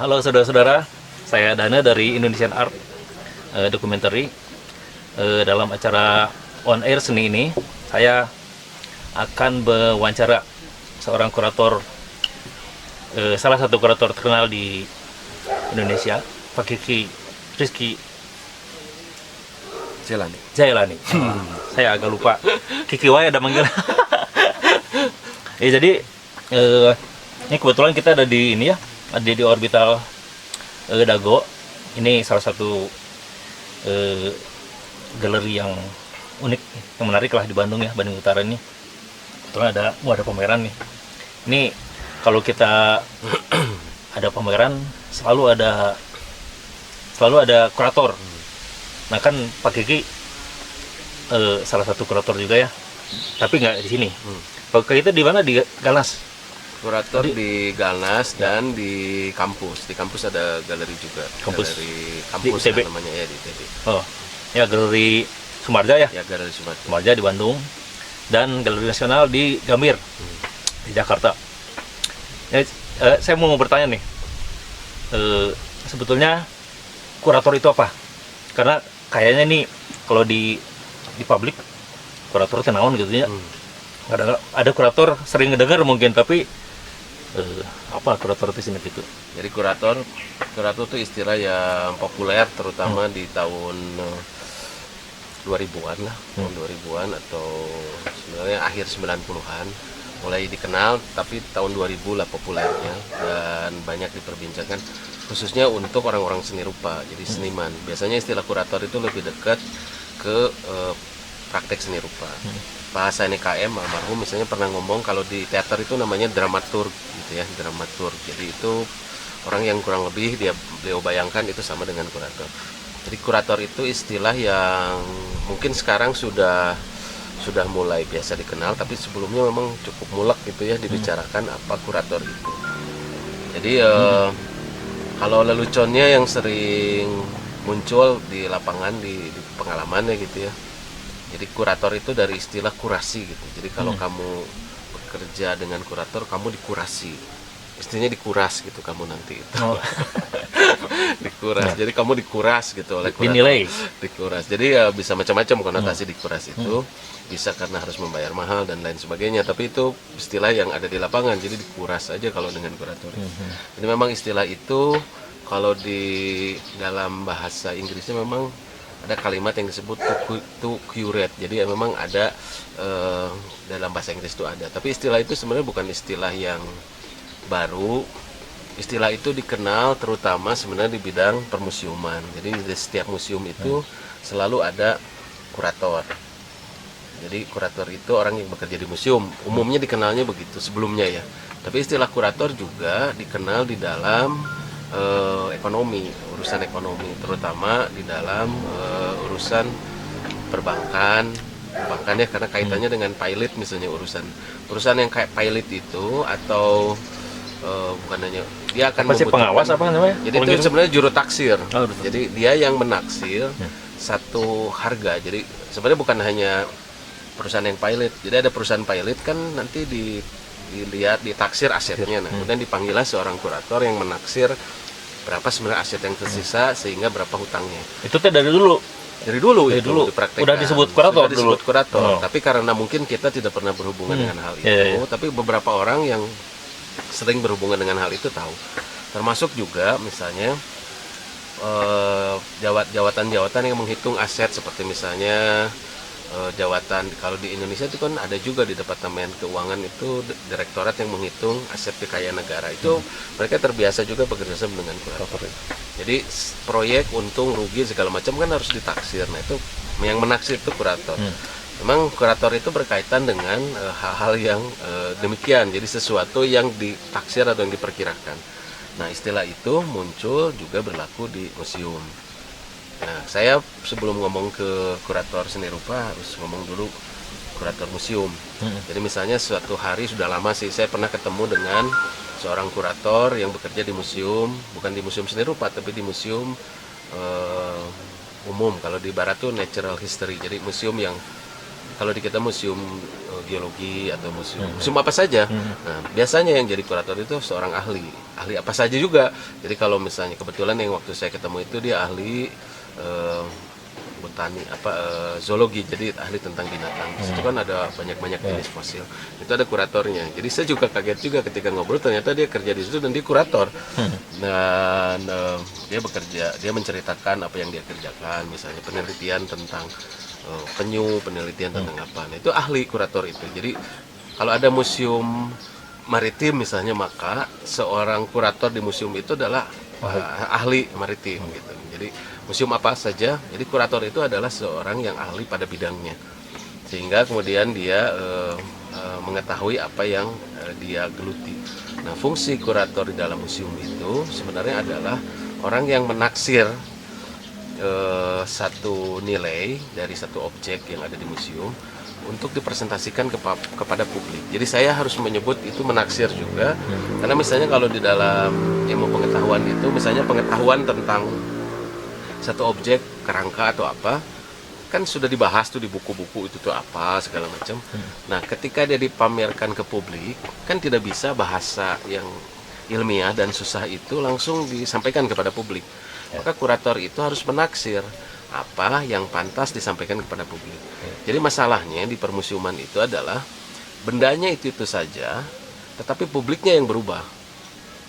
Halo saudara-saudara, saya Dana dari Indonesian Art Documentary. Dalam acara On Air seni ini, saya akan mewawancara seorang kurator, salah satu kurator terkenal di Indonesia, Pak Kiki Rizky Jailani. Saya agak lupa. Kiki Wae ada manggil. Jadi ini kebetulan kita ada di ini ya, ada di Orbital Dago. Ini salah satu galeri yang unik, yang menarik lah di Bandung ya, Bandung Utara ini. Kebetulan ada pameran nih. Ini kalau kita ada pameran selalu ada kurator. Nah kan Pak Kiki salah satu kurator juga ya, tapi nggak di sini. Pak Kiki itu di mana? Di Galnas. Kurator di Galnas dan di kampus. Di kampus ada galeri juga. Kampus Galeri di kampus ITB. namanya ya, di ITB. Oh, ya galeri Sumarja ya. Ya, galeri Sumatera. Sumarja di Bandung, dan galeri nasional di Gambir di Jakarta. Ya, saya mau bertanya nih, sebetulnya kurator itu apa? Karena kayaknya nih kalau di publik kurator itu naon gitu ya. Ada kurator sering ngedengar mungkin, tapi apa kurator itu sini gitu? Jadi kurator itu istilah yang populer terutama di tahun 2000-an lah, tahun 2000-an atau sebenarnya akhir 90-an mulai dikenal, tapi tahun 2000 lah populernya dan banyak diperbincangkan khususnya untuk orang-orang seni rupa, jadi seniman. Biasanya istilah kurator itu lebih dekat ke praktek seni rupa. Bahasa NKM almarhum misalnya pernah ngomong kalau di teater itu namanya dramaturg gitu ya, dramaturg. Jadi itu orang yang kurang lebih beliau bayangkan itu sama dengan kurator. Jadi kurator itu istilah yang mungkin sekarang sudah mulai biasa dikenal, tapi sebelumnya memang cukup mulak gitu ya dibicarakan apa kurator itu. Jadi kalau leluconnya yang sering muncul di lapangan di pengalamannya gitu ya. Jadi kurator itu dari istilah kurasi gitu. Jadi kalau kamu bekerja dengan kurator, kamu dikurasi. Istilahnya dikuras gitu kamu nanti itu. Dikuras. Jadi kamu dikuras gitu oleh kurator. Dinilai. Dikuras. Jadi ya bisa macam-macam konotasi dikuras itu. Bisa karena harus membayar mahal dan lain sebagainya. Tapi itu istilah yang ada di lapangan. Jadi dikuras aja kalau dengan kurator. Jadi memang istilah itu kalau di dalam bahasa Inggrisnya memang ada kalimat yang disebut to curate. Jadi ya memang ada dalam bahasa Inggris itu ada. Tapi istilah itu sebenarnya bukan istilah yang baru. Istilah itu dikenal terutama sebenarnya di bidang permusiuman. Jadi di setiap museum itu selalu ada kurator. Jadi kurator itu orang yang bekerja di museum. Umumnya dikenalnya begitu sebelumnya ya. Tapi istilah kurator juga dikenal di dalam ekonomi, urusan ekonomi, terutama di dalam urusan perbankan ya, karena kaitannya dengan pilot misalnya, urusan yang kayak pilot itu atau bukan hanya dia akan Apa sih, pengawas apa namanya? Jadi itu sebenarnya juru taksir. Betul. Jadi dia yang menaksir satu harga. Jadi sebenarnya bukan hanya perusahaan yang pilot. Jadi ada perusahaan pilot kan nanti dilihat ditaksir asetnya. Nah, kemudian dipanggillah seorang kurator yang menaksir berapa sebenarnya aset yang tersisa sehingga berapa hutangnya. Itu teh dari dulu. Dari dulu dipraktekkan. Udah disebut kurator dulu. Kurator. Tapi karena mungkin kita tidak pernah berhubungan dengan hal itu, tapi beberapa orang yang sering berhubungan dengan hal itu tahu. Termasuk juga misalnya jawatan-jawatan yang menghitung aset, seperti misalnya jawatan kalau di Indonesia itu kan ada juga di Departemen Keuangan itu direktorat yang menghitung aset kekayaan negara. Itu mereka terbiasa juga bekerjasama dengan kurator. Jadi proyek untung rugi segala macam kan harus ditaksir. Nah itu yang menaksir itu kurator. Memang kurator itu berkaitan dengan hal-hal yang demikian. Jadi sesuatu yang ditaksir atau yang diperkirakan. Nah istilah itu muncul juga berlaku di museum. Nah, saya sebelum ngomong ke kurator seni rupa harus ngomong dulu kurator museum. Jadi misalnya suatu hari, sudah lama sih saya pernah ketemu dengan seorang kurator yang bekerja di museum, bukan di museum seni rupa tapi di museum umum. Kalau di barat tuh natural history. Jadi museum yang kalau di kita museum geologi atau museum apa saja. Nah, biasanya yang jadi kurator itu seorang ahli apa saja juga. Jadi kalau misalnya kebetulan yang waktu saya ketemu itu dia ahli botani zoologi, jadi ahli tentang binatang. Di situ kan ada banyak jenis fosil. Itu ada kuratornya. Jadi saya juga kaget juga ketika ngobrol, ternyata dia kerja di situ dan dia kurator. Dan dia bekerja, dia menceritakan apa yang dia kerjakan, misalnya penelitian tentang penyu, penelitian tentang apa. Nah, itu ahli kurator itu. Jadi kalau ada museum maritim misalnya, maka seorang kurator di museum itu adalah ahli maritim gitu. Jadi museum apa saja, jadi kurator itu adalah seorang yang ahli pada bidangnya, sehingga kemudian dia mengetahui apa yang dia geluti. Nah, fungsi kurator di dalam museum itu sebenarnya adalah orang yang menaksir satu nilai dari satu objek yang ada di museum untuk dipresentasikan kepada publik. Jadi saya harus menyebut itu menaksir juga, karena misalnya kalau di dalam ilmu pengetahuan itu, misalnya pengetahuan tentang satu objek, kerangka atau apa, kan sudah dibahas tuh di buku-buku itu tuh apa segala macam. Nah, ketika dia dipamerkan ke publik, kan tidak bisa bahasa yang ilmiah dan susah itu langsung disampaikan kepada publik. Maka kurator itu harus menaksir apa yang pantas disampaikan kepada publik. Jadi masalahnya di permusiuman itu adalah bendanya itu saja, tetapi publiknya yang berubah.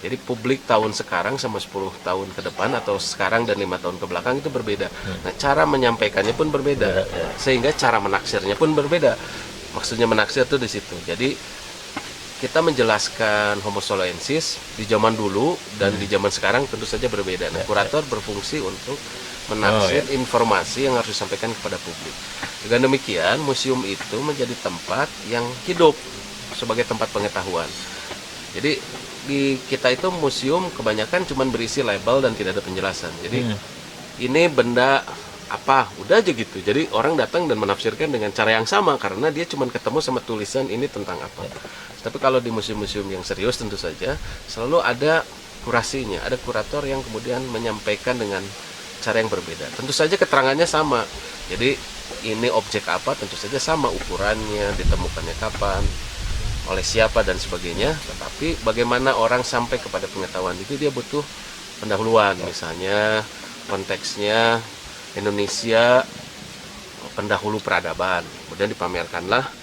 Jadi publik tahun sekarang sama 10 tahun ke depan atau sekarang dan 5 tahun ke belakang itu berbeda. Nah, cara menyampaikannya pun berbeda, sehingga cara menaksirnya pun berbeda. Maksudnya menaksir itu di situ. Jadi kita menjelaskan Homo soloensis di zaman dulu dan di zaman sekarang tentu saja berbeda. Nah, kurator berfungsi untuk menaksir informasi yang harus disampaikan kepada publik. Dengan demikian, museum itu menjadi tempat yang hidup sebagai tempat pengetahuan. Jadi di kita itu museum kebanyakan cuma berisi label dan tidak ada penjelasan. Jadi ini benda apa, udah aja gitu. Jadi orang datang dan menafsirkan dengan cara yang sama karena dia cuma ketemu sama tulisan ini tentang apa. Tapi kalau di museum-museum yang serius tentu saja selalu ada kurasinya, ada kurator yang kemudian menyampaikan dengan cara yang berbeda. Tentu saja keterangannya sama. Jadi ini objek apa tentu saja sama, ukurannya, ditemukannya kapan, oleh siapa dan sebagainya. Tetapi bagaimana orang sampai kepada pengetahuan itu dia butuh pendahuluan. Misalnya konteksnya Indonesia pendahulu peradaban, kemudian dipamerkanlah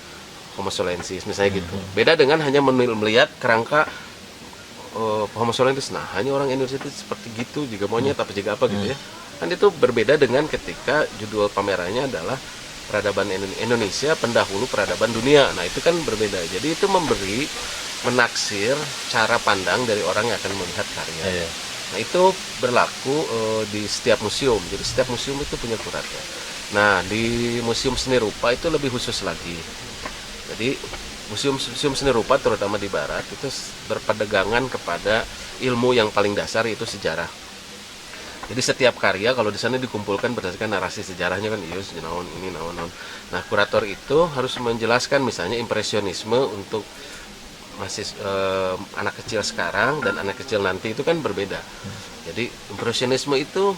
Homo soloensis misalnya gitu. Beda dengan hanya melihat kerangka Homo soloensis. Nah, hanya orang Indonesia itu seperti gitu, juga monyet apa juga apa gitu ya. Kan itu berbeda dengan ketika judul pamerannya adalah peradaban Indonesia pendahulu peradaban dunia. Nah, itu kan berbeda. Jadi itu memberi menaksir cara pandang dari orang yang akan melihat karya. Nah, itu berlaku di setiap museum. Jadi setiap museum itu punya kurator. Nah, di Museum Seni Rupa itu lebih khusus lagi. Jadi museum seni rupa terutama di barat itu berpegangan kepada ilmu yang paling dasar, yaitu sejarah. Jadi setiap karya kalau di sana dikumpulkan berdasarkan narasi sejarahnya kan, iya naon ini naon. Nah, kurator itu harus menjelaskan misalnya impresionisme untuk masih anak kecil sekarang dan anak kecil nanti itu kan berbeda. Jadi impresionisme itu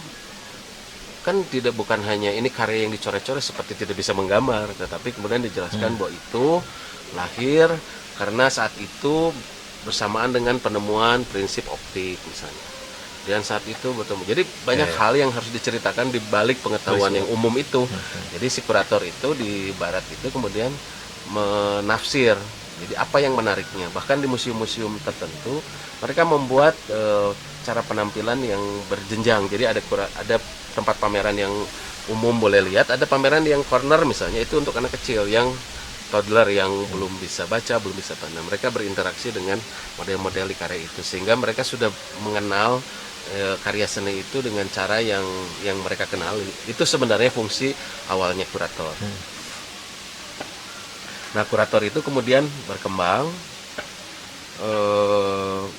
kan bukan hanya ini karya yang dicoret-coret seperti tidak bisa menggambar, tetapi kemudian dijelaskan bahwa itu lahir karena saat itu bersamaan dengan penemuan prinsip optik misalnya. Dan saat itu bertemu. Jadi banyak hal yang harus diceritakan di balik pengetahuan yang umum itu. Jadi si kurator itu di barat itu kemudian menafsir. Jadi apa yang menariknya? Bahkan di museum-museum tertentu mereka membuat cara penampilan yang berjenjang. Jadi ada tempat pameran yang umum boleh lihat, ada pameran yang corner misalnya itu untuk anak kecil yang toddler yang belum bisa baca, belum bisa tanda. Mereka berinteraksi dengan model-model di karya itu sehingga mereka sudah mengenal karya seni itu dengan cara yang mereka kenali. Itu sebenarnya fungsi awalnya kurator. Nah, kurator itu kemudian berkembang.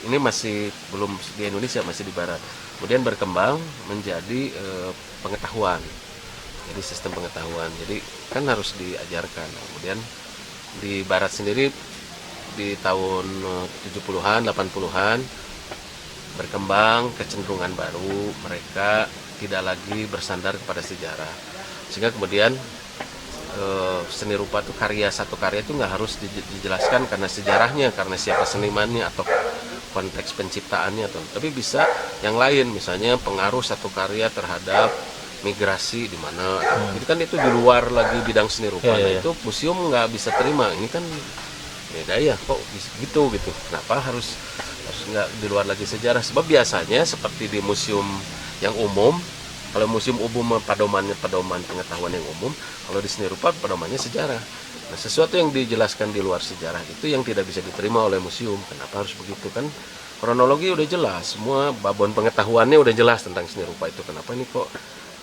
Ini masih belum di Indonesia, masih di barat. Kemudian berkembang menjadi pengetahuan. Jadi sistem pengetahuan. Jadi kan harus diajarkan. Kemudian di barat sendiri di tahun 70-an, 80-an berkembang kecenderungan baru, mereka tidak lagi bersandar kepada sejarah. Sehingga kemudian seni rupa tuh satu karya itu nggak harus dijelaskan karena sejarahnya, karena siapa senimannya atau konteks penciptaannya tuh, tapi bisa yang lain, misalnya pengaruh satu karya terhadap migrasi di mana. Itu kan itu di luar lagi bidang seni rupa. Nah, itu museum nggak bisa terima. Ini kan beda ya, kok gitu. Kenapa harus nggak di luar lagi sejarah? Sebab biasanya seperti di museum yang umum, kalau museum umum pedoman pengetahuan yang umum, kalau di seni rupa pedomannya sejarah. Nah, sesuatu yang dijelaskan di luar sejarah itu yang tidak bisa diterima oleh museum. Kenapa harus begitu? Kan kronologi udah jelas, semua babon pengetahuannya udah jelas tentang seni rupa itu. Kenapa ini kok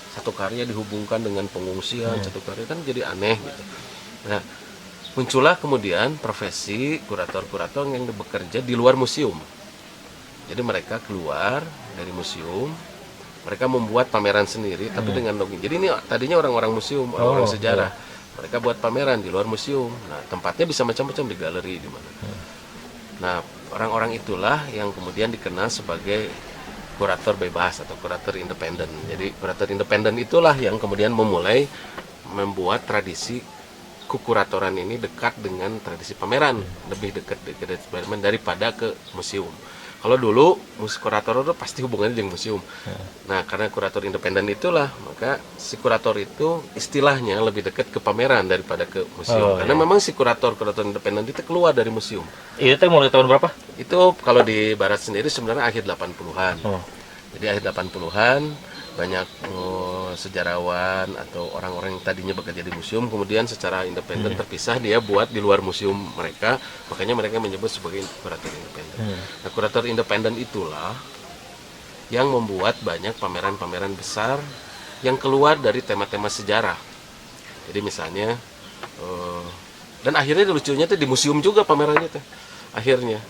satu karya dihubungkan dengan pengungsian, satu karya, kan jadi aneh gitu. Nah, muncullah kemudian profesi kurator-kurator yang bekerja di luar museum. Jadi mereka keluar dari museum, mereka membuat pameran sendiri, tapi dengan login. Jadi ini tadinya orang-orang museum, orang-orang sejarah. Mereka buat pameran di luar museum. Nah, tempatnya bisa macam-macam, di galeri, di mana. Nah, orang-orang itulah yang kemudian dikenal sebagai kurator bebas atau kurator independen. Jadi kurator independen itulah yang kemudian memulai membuat tradisi kekuratoran ini dekat dengan tradisi pameran, lebih dekat pameran daripada ke museum. Kalau dulu kurator itu pasti hubungannya dengan museum. Nah, karena kurator independen itulah, maka si kurator itu istilahnya lebih dekat ke pameran daripada ke museum. Karena memang si kurator independen itu keluar dari museum. Itu mulai tahun berapa? Itu kalau di barat sendiri sebenarnya akhir 80-an. Jadi akhir 80-an banyak sejarawan atau orang-orang yang tadinya bekerja di museum kemudian secara independen terpisah, dia buat di luar museum mereka, makanya mereka menyebut sebagai kurator independen. Nah, kurator independen itulah yang membuat banyak pameran-pameran besar yang keluar dari tema-tema sejarah. Jadi misalnya dan akhirnya lucunya tuh di museum juga pamerannya tuh akhirnya.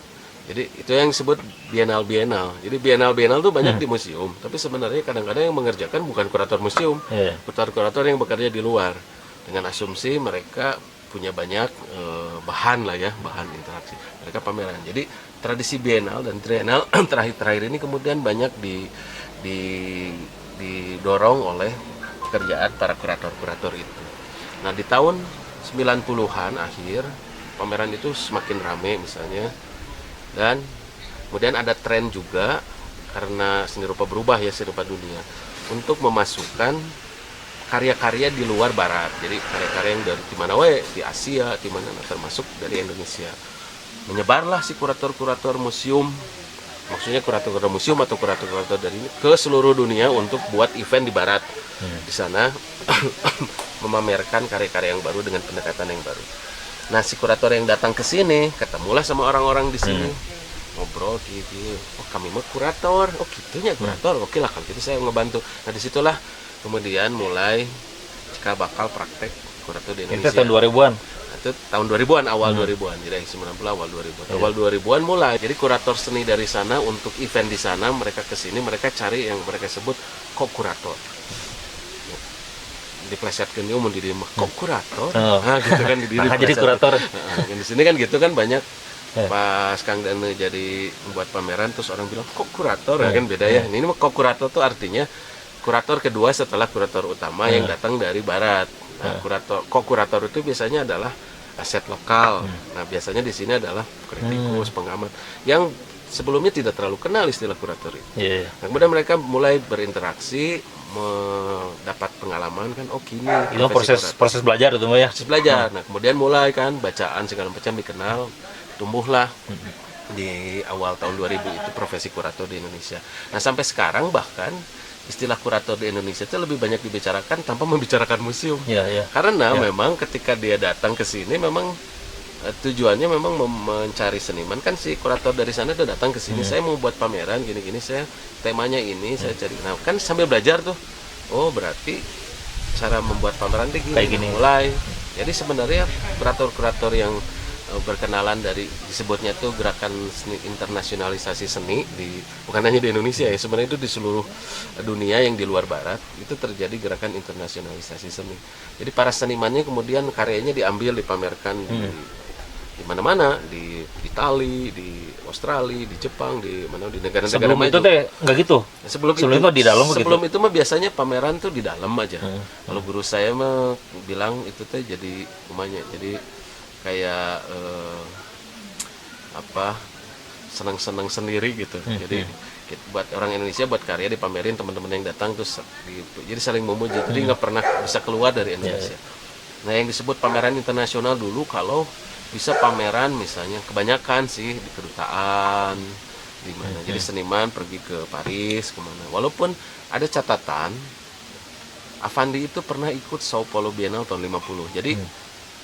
Jadi itu yang disebut bienal-bienal. Jadi bienal-bienal itu banyak di museum, tapi sebenarnya kadang-kadang yang mengerjakan bukan kurator museum, kurator-kurator yang bekerja di luar. Dengan asumsi mereka punya banyak bahan interaksi. Mereka pameran. Jadi tradisi bienal dan trienal terakhir-terakhir ini kemudian banyak didorong oleh pekerjaan para kurator-kurator itu. Nah, di tahun 90-an akhir, pameran itu semakin ramai misalnya. Dan kemudian ada tren juga karena seni rupa berubah ya, seni rupa dunia, untuk memasukkan karya-karya di luar barat. Jadi karya-karya yang dari mana di Asia, di mana, termasuk dari Indonesia. Menyebarlah si kurator-kurator museum, maksudnya kurator-kurator museum atau kurator-kurator dari ini ke seluruh dunia untuk buat event di barat. Di sana memamerkan karya-karya yang baru dengan pendekatan yang baru. Nah, si kurator yang datang ke sini ketemulah sama orang-orang di sini, ngobrol gitu. Oh, kami mah kurator. Oh, gitunya kurator. Oke lah, kalau gitu saya ngebantu. Nah, disitulah kemudian mulai cikal bakal praktek kurator di Indonesia. Itu tahun 2000-an. Nah, itu tahun 2000-an, awal 2000-an. Jadi 90 awal 2000. Awal 2000-an mulai. Jadi kurator seni dari sana untuk event di sana, mereka ke sini, mereka cari yang mereka sebut co-kurator. Diplesetkan dia mau diri kok kurator, nah gitu kan diri jadi kurator. Di sini kan gitu kan banyak pas Kang Dane jadi membuat pameran terus orang bilang kok kurator, kan beda ya. Ini mah kok kurator tuh artinya kurator kedua setelah kurator utama yang datang dari barat. Nah, kurator itu biasanya adalah aset lokal. Nah, biasanya di sini adalah kritikus, pengamat yang sebelumnya tidak terlalu kenal istilah kurator itu. Nah, kemudian mereka mulai berinteraksi, mendapat pengalaman kan, oh gini. Itu proses belajar itu ya. Proses belajar. Nah, kemudian mulai kan bacaan segala macam dikenal, tumbuhlah di awal tahun 2000 itu profesi kurator di Indonesia. Nah, sampai sekarang bahkan istilah kurator di Indonesia itu lebih banyak dibicarakan tanpa membicarakan museum. Karena memang ketika dia datang ke sini memang tujuannya memang mencari seniman, kan si kurator dari sana udah datang ke sini, saya mau buat pameran gini-gini, saya temanya ini, saya cari. Nah, kan sambil belajar tuh, oh berarti cara membuat pameran kayak gini. Mulai. Jadi sebenarnya kurator-kurator yang berkenalan dari disebutnya tuh gerakan seni, internasionalisasi seni bukan hanya di Indonesia ya, sebenarnya itu di seluruh dunia yang di luar barat itu terjadi gerakan internasionalisasi seni. Jadi para senimannya kemudian karyanya diambil, dipamerkan di mana-mana, di Itali, di Australia, di Jepang, di mana, di negara-negara Sebelum maju. itu teh nggak gitu. Sebelum Sebelum itu di dalam begitu? Sebelum itu mah biasanya pameran tuh di dalam aja. Kalau guru saya mah bilang itu teh jadi umumnya, jadi kayak senang-senang sendiri gitu. Jadi buat orang Indonesia buat karya dipamerin, teman-teman yang datang terus jadi saling memuji. Jadi nggak pernah bisa keluar dari Indonesia. Nah, yang disebut pameran internasional dulu kalau bisa pameran misalnya kebanyakan sih di kedutaan di mana. Jadi seniman pergi ke Paris kemana. Walaupun ada catatan, Affandi itu pernah ikut Sao Paulo Biennale tahun 50. Jadi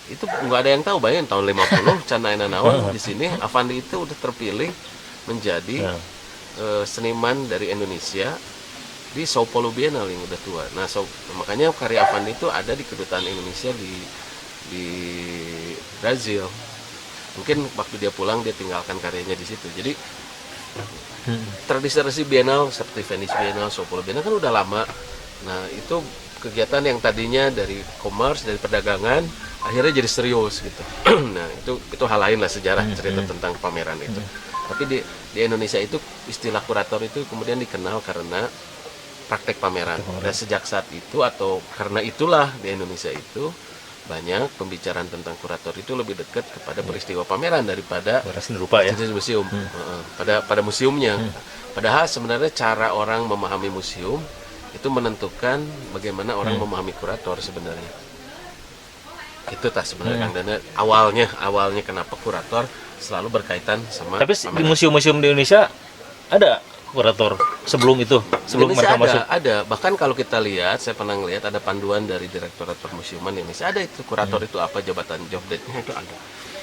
itu nggak ada yang tahu, bayangin tahun 50 Can Aina Naon di sini Affandi itu udah terpilih menjadi seniman dari Indonesia di Sao Paulo Biennale yang udah tua. Nah, makanya karya Affandi itu ada di kedutaan Indonesia di Brazil. Mungkin waktu dia pulang dia tinggalkan karyanya di situ. Jadi tradisi Biennale seperti Venice Biennale, Sao Paulo Biennale kan udah lama. Nah, itu kegiatan yang tadinya dari commerce, dari perdagangan, akhirnya jadi serius gitu. Nah, itu hal lain lah sejarah cerita tentang pameran itu. Tapi di Indonesia itu istilah kurator itu kemudian dikenal karena praktek pameran. Dan sejak saat itu atau karena itulah di Indonesia itu banyak pembicaraan tentang kurator itu lebih dekat kepada peristiwa pameran daripada Seni rupa ya. museum. Pada museumnya. Padahal sebenarnya cara orang memahami museum itu menentukan bagaimana orang memahami kurator sebenarnya. Itu tak sebenarnya Kang Dana awalnya kenapa kurator selalu berkaitan sama Tapi di pameran. museum-museum di Indonesia ada kurator sebelum itu, sebelum Indonesia mereka masuk. ada. Bahkan kalau kita lihat, saya pernah lihat ada panduan dari Direktorat Permusiuman Indonesia, ada itu kurator itu apa, jabatan job date-nya itu ada.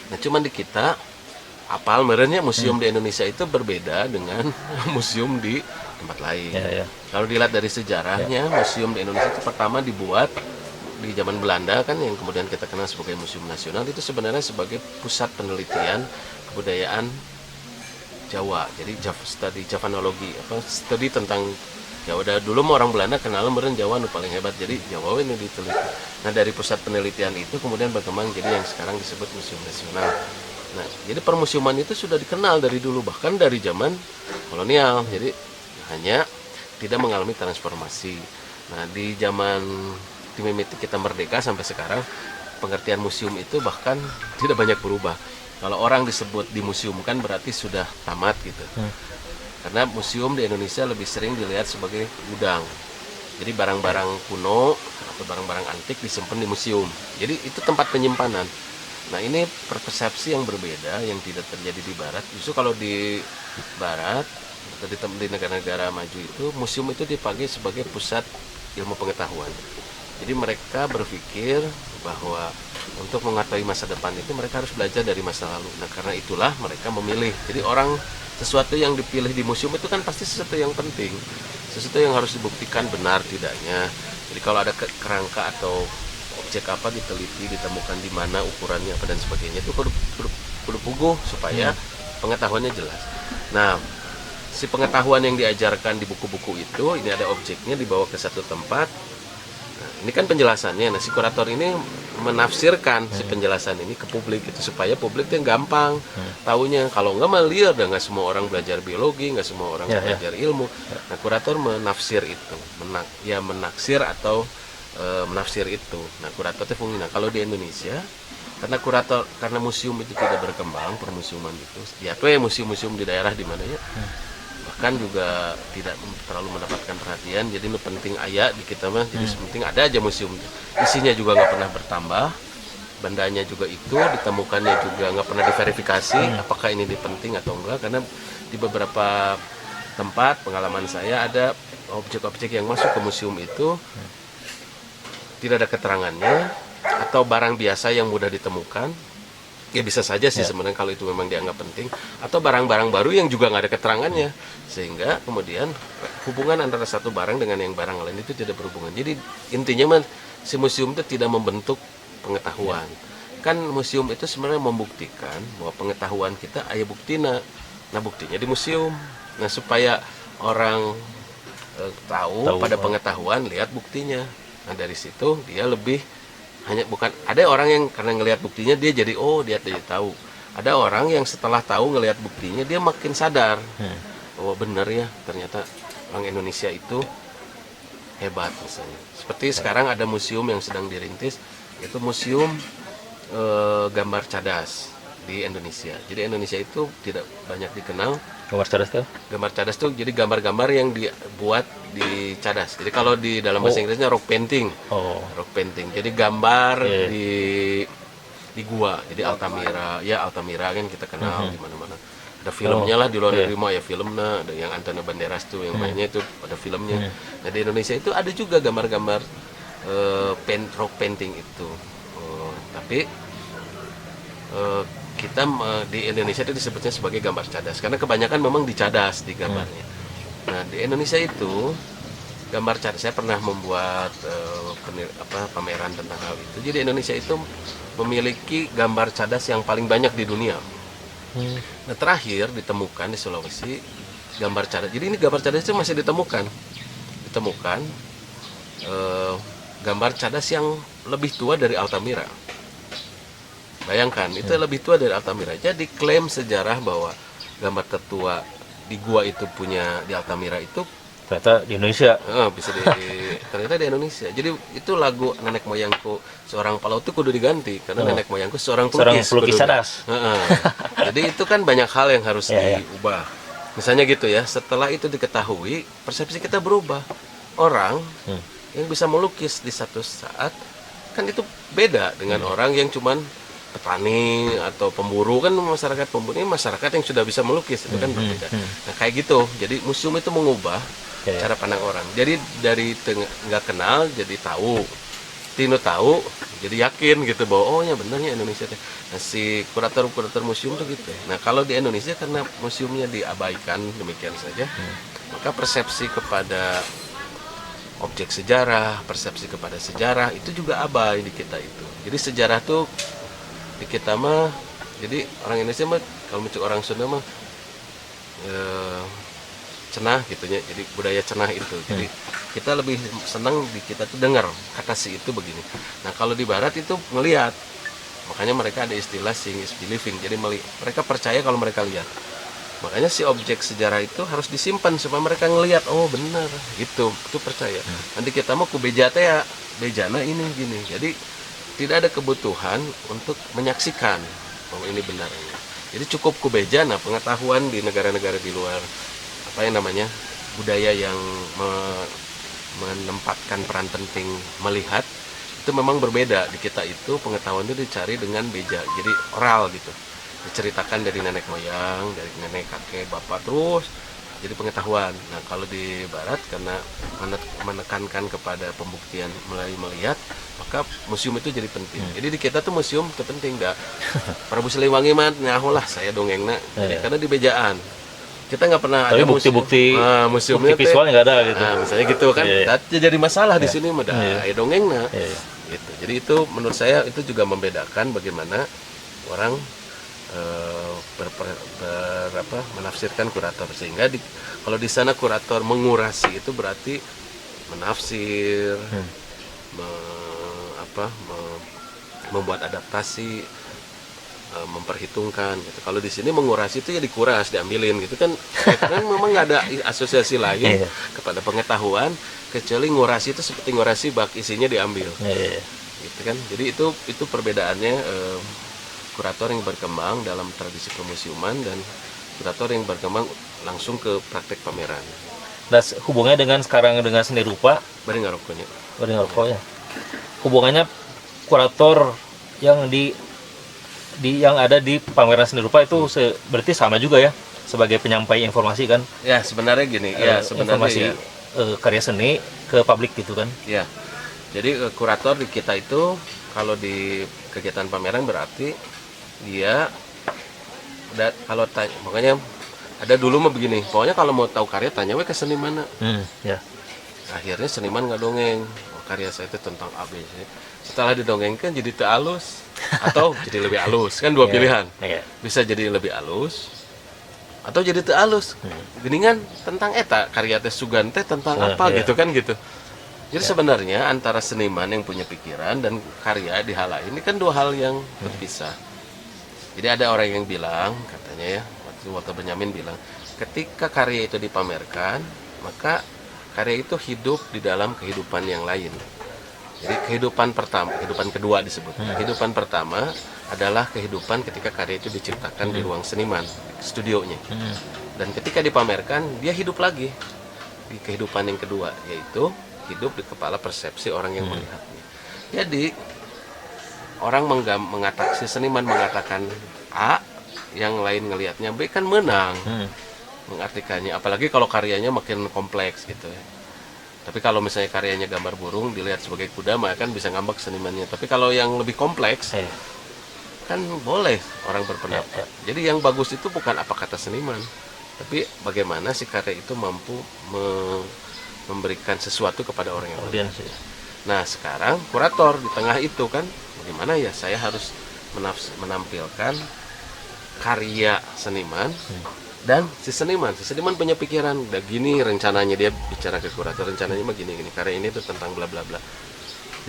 Nah, cuman di kita apal merenya museum di Indonesia itu berbeda dengan museum di tempat lain. Ya. Kalau dilihat dari sejarahnya, museum di Indonesia itu pertama dibuat di zaman Belanda kan, yang kemudian kita kenal sebagai Museum Nasional, itu sebenarnya sebagai pusat penelitian kebudayaan Jawa. Jadi studi Javanologi, studi tentang Jawa. Dulu mah orang Belanda kenal meren Jawa nu paling hebat, jadi Jawa ini diteliti. Nah, dari pusat penelitian itu kemudian berkembang jadi yang sekarang disebut Museum Nasional. Nah, jadi permusiuman itu sudah dikenal dari dulu, bahkan dari zaman kolonial. Jadi hanya tidak mengalami transformasi. Nah, di zaman dimimiti kita merdeka sampai sekarang, pengertian museum itu bahkan tidak banyak berubah. Kalau orang disebut dimuseumkan berarti sudah tamat gitu. Karena museum di Indonesia lebih sering dilihat sebagai gudang. Jadi barang-barang kuno atau barang-barang antik disimpan di museum. Jadi itu tempat penyimpanan. Nah, ini persepsi yang berbeda yang tidak terjadi di Barat. Justru kalau di Barat atau di negara-negara maju itu, museum itu dipakai sebagai pusat ilmu pengetahuan. Jadi mereka berpikir bahwa untuk mengetahui masa depan itu mereka harus belajar dari masa lalu. Nah, karena itulah mereka memilih. Jadi sesuatu yang dipilih di museum itu kan pasti sesuatu yang penting, sesuatu yang harus dibuktikan benar tidaknya. Jadi kalau ada kerangka atau objek apa diteliti, ditemukan di mana, ukurannya apa dan sebagainya, itu kudu puguh supaya pengetahuannya jelas. Nah, si pengetahuan yang diajarkan di buku-buku itu, ini ada objeknya dibawa ke satu tempat. Ini kan penjelasannya. Nah, si kurator ini menafsirkan si penjelasan ini ke publik itu supaya publik itu gampang taunya. Kalau enggak mah liar, dan nggak semua orang belajar biologi, nggak semua orang belajar ilmu. Nah, kurator menafsir itu, menaksir atau menafsir itu. Nah, kurator itu fungsi. Nah, kalau di Indonesia karena museum itu tidak berkembang, permusiuman itu, ya tuh ya museum-museum di daerah di mana ya. Bahkan juga tidak terlalu mendapatkan perhatian, jadi ini penting ayat di kita mah, jadi penting ada aja museum, isinya juga nggak pernah bertambah, bendanya juga itu, ditemukannya juga nggak pernah diverifikasi apakah ini penting atau enggak, karena di beberapa tempat pengalaman saya ada objek-objek yang masuk ke museum itu tidak ada keterangannya, atau barang biasa yang mudah ditemukan. Ya bisa saja sih sebenarnya kalau itu memang dianggap penting, atau barang-barang baru yang juga nggak ada keterangannya, sehingga kemudian hubungan antara satu barang dengan yang barang lain itu tidak berhubungan. Jadi intinya mah si museum itu tidak membentuk pengetahuan. Kan museum itu sebenarnya membuktikan bahwa pengetahuan kita aya buktina. Nah, buktinya di museum. Nah, supaya orang tahu pada pengetahuan, lihat buktinya. Nah, dari situ dia lebih bukan ada orang yang karena ngelihat buktinya dia jadi dia tahu. ada orang yang setelah tahu ngelihat buktinya dia makin sadar, oh bener ya ternyata orang Indonesia itu hebat misalnya. Seperti sekarang ada museum yang sedang dirintis, yaitu museum gambar cadas di Indonesia. Jadi Indonesia itu tidak banyak dikenal. Gambar cadas tuh? Gambar cadas tuh jadi gambar-gambar yang dibuat di cadas. Jadi kalau di dalam bahasa Inggrisnya rock painting. Rock painting. Jadi gambar di gua. Jadi Altamira, ya Altamira kan kita kenal di mana-mana. Ada filmnya lah di luar negeri mah ya filmnya, ada yang Antonio Banderas tuh yang mainnya itu ada filmnya. Nah di Indonesia itu ada juga gambar-gambar rock painting itu. Tapi kita di Indonesia itu disebutnya sebagai gambar cadas karena kebanyakan memang dicadas di gambarnya. Nah di Indonesia itu gambar cadas, saya pernah membuat pameran tentang hal itu. Jadi Indonesia itu memiliki gambar cadas yang paling banyak di dunia. Nah terakhir ditemukan di Sulawesi gambar cadas. Jadi ini gambar cadas itu masih ditemukan gambar cadas yang lebih tua dari Altamira. Bayangkan, itu lebih tua dari Altamira. Jadi klaim sejarah bahwa gambar tertua di gua itu punya di Altamira itu ternyata di Indonesia. Ternyata di Indonesia. Jadi itu lagu nenek moyangku seorang palau itu kudu diganti karena nenek moyangku seorang pelukis cadas. Jadi itu kan banyak hal yang harus diubah. Misalnya gitu ya. Setelah itu diketahui, persepsi kita berubah. Orang yang bisa melukis di satu saat kan itu beda dengan orang yang cuman petani atau pemburu. Kan masyarakat pemburu ini masyarakat yang sudah bisa melukis, itu kan berbeda. Nah kayak gitu, jadi museum itu mengubah cara pandang orang. Jadi dari nggak kenal jadi tahu, Tino tahu jadi yakin gitu bahwa oh ya benernya Indonesia. Nah si kurator museum tuh gitu. Nah kalau di Indonesia karena museumnya diabaikan demikian saja, maka persepsi kepada objek sejarah, persepsi kepada sejarah itu juga abai di kita itu. Jadi sejarah tuh di kita mah, jadi orang Indonesia mah kalau mencuk orang Sunda mah cenah gitunya. Jadi budaya cenah itu. Jadi kita lebih senang di kita tuh dengar kata si itu begini. Nah kalau di Barat itu ngelihat, makanya mereka ada istilah seeing is believing. Jadi mereka percaya kalau mereka lihat. Makanya si objek sejarah itu harus disimpan supaya mereka ngelihat, oh benar gitu, itu percaya. Nanti kita mau ku bejate ya, bejana ini gini. Jadi tidak ada kebutuhan untuk menyaksikan bahwa ini benar. Jadi cukup ku beja. Nah pengetahuan di negara-negara di luar apa yang namanya budaya yang menempatkan peran penting melihat itu memang berbeda. Di kita itu pengetahuan itu dicari dengan beja, jadi oral gitu, diceritakan dari nenek moyang, dari nenek kakek bapak terus jadi pengetahuan. Nah kalau di Barat karena menekankan kepada pembuktian melalui melihat, maka museum itu jadi penting. Jadi di kita tuh museum itu penting dah. Prabu Siliwangi mah nyahulah saya dongengna, karena di bejaan. Kita nggak pernah tapi ada bukti-bukti museumnya visualnya nggak ada gitu. Nah, misalnya gitu kan, jadi masalah di sini mah dongengna. Gitu. Jadi itu menurut saya itu juga membedakan bagaimana orang menafsirkan kurator. Sehingga kalau di sana kurator mengurasi itu berarti menafsir, membuat adaptasi, memperhitungkan gitu. Kalau di sini mengurasi itu ya dikuras, diambilin gitu kan. Kan memang nggak ada asosiasi lain kepada pengetahuan kecuali ngurasi itu seperti ngurasi bak isinya diambil. Gitu kan. Jadi itu perbedaannya kurator yang berkembang dalam tradisi pemusiuman dan kurator yang berkembang langsung ke praktek pameran. Dan hubungannya dengan sekarang dengan seni rupa Bari ngarokoknya. Ya. Hubungannya kurator yang yang ada di pameran seni rupa itu berarti sama juga ya sebagai penyampai informasi kan? Ya sebenarnya gini, informasi karya seni ke publik gitu kan? Ya. Jadi kurator di kita itu kalau di kegiatan pameran berarti dia kalau makanya ada dulu mah begini, pokoknya kalau mau tahu karya tanya we ke seniman. Akhirnya seniman nggak dongeng, karya saya itu tentang ABC. Setelah didongengkan jadi teu alus atau jadi lebih alus, kan dua pilihan. Bisa jadi lebih alus atau jadi teu alus. Geningan tentang eta karya teh Sugan teh tentang apa gitu kan gitu. Jadi sebenarnya antara seniman yang punya pikiran dan karya di hal lain ini kan dua hal yang berpisah. Jadi ada orang yang bilang, katanya ya, waktu Walter Benjamin bilang, ketika karya itu dipamerkan, maka karya itu hidup di dalam kehidupan yang lain. Jadi kehidupan pertama, kehidupan kedua disebut. Kehidupan pertama adalah kehidupan ketika karya itu diciptakan di ruang seniman, di studionya. Dan ketika dipamerkan, dia hidup lagi di kehidupan yang kedua, yaitu hidup di kepala persepsi orang yang melihatnya. Jadi orang mengatakan, si seniman mengatakan A, yang lain ngelihatnya B, kan menang mengartikannya. Apalagi kalau karyanya makin kompleks gitu ya. Tapi kalau misalnya karyanya gambar burung dilihat sebagai kuda, maka kan bisa ngambek senimannya. Tapi kalau yang lebih kompleks, kan boleh orang berpendapat. Jadi yang bagus itu bukan apa kata seniman, tapi bagaimana si karya itu mampu memberikan sesuatu kepada orang yang lain. Nah sekarang kurator di tengah itu kan, bagaimana ya saya harus menampilkan karya seniman dan si seniman punya pikiran, udah gini rencananya, dia bicara ke kurator, rencananya mah gini karya ini tuh tentang bla bla bla.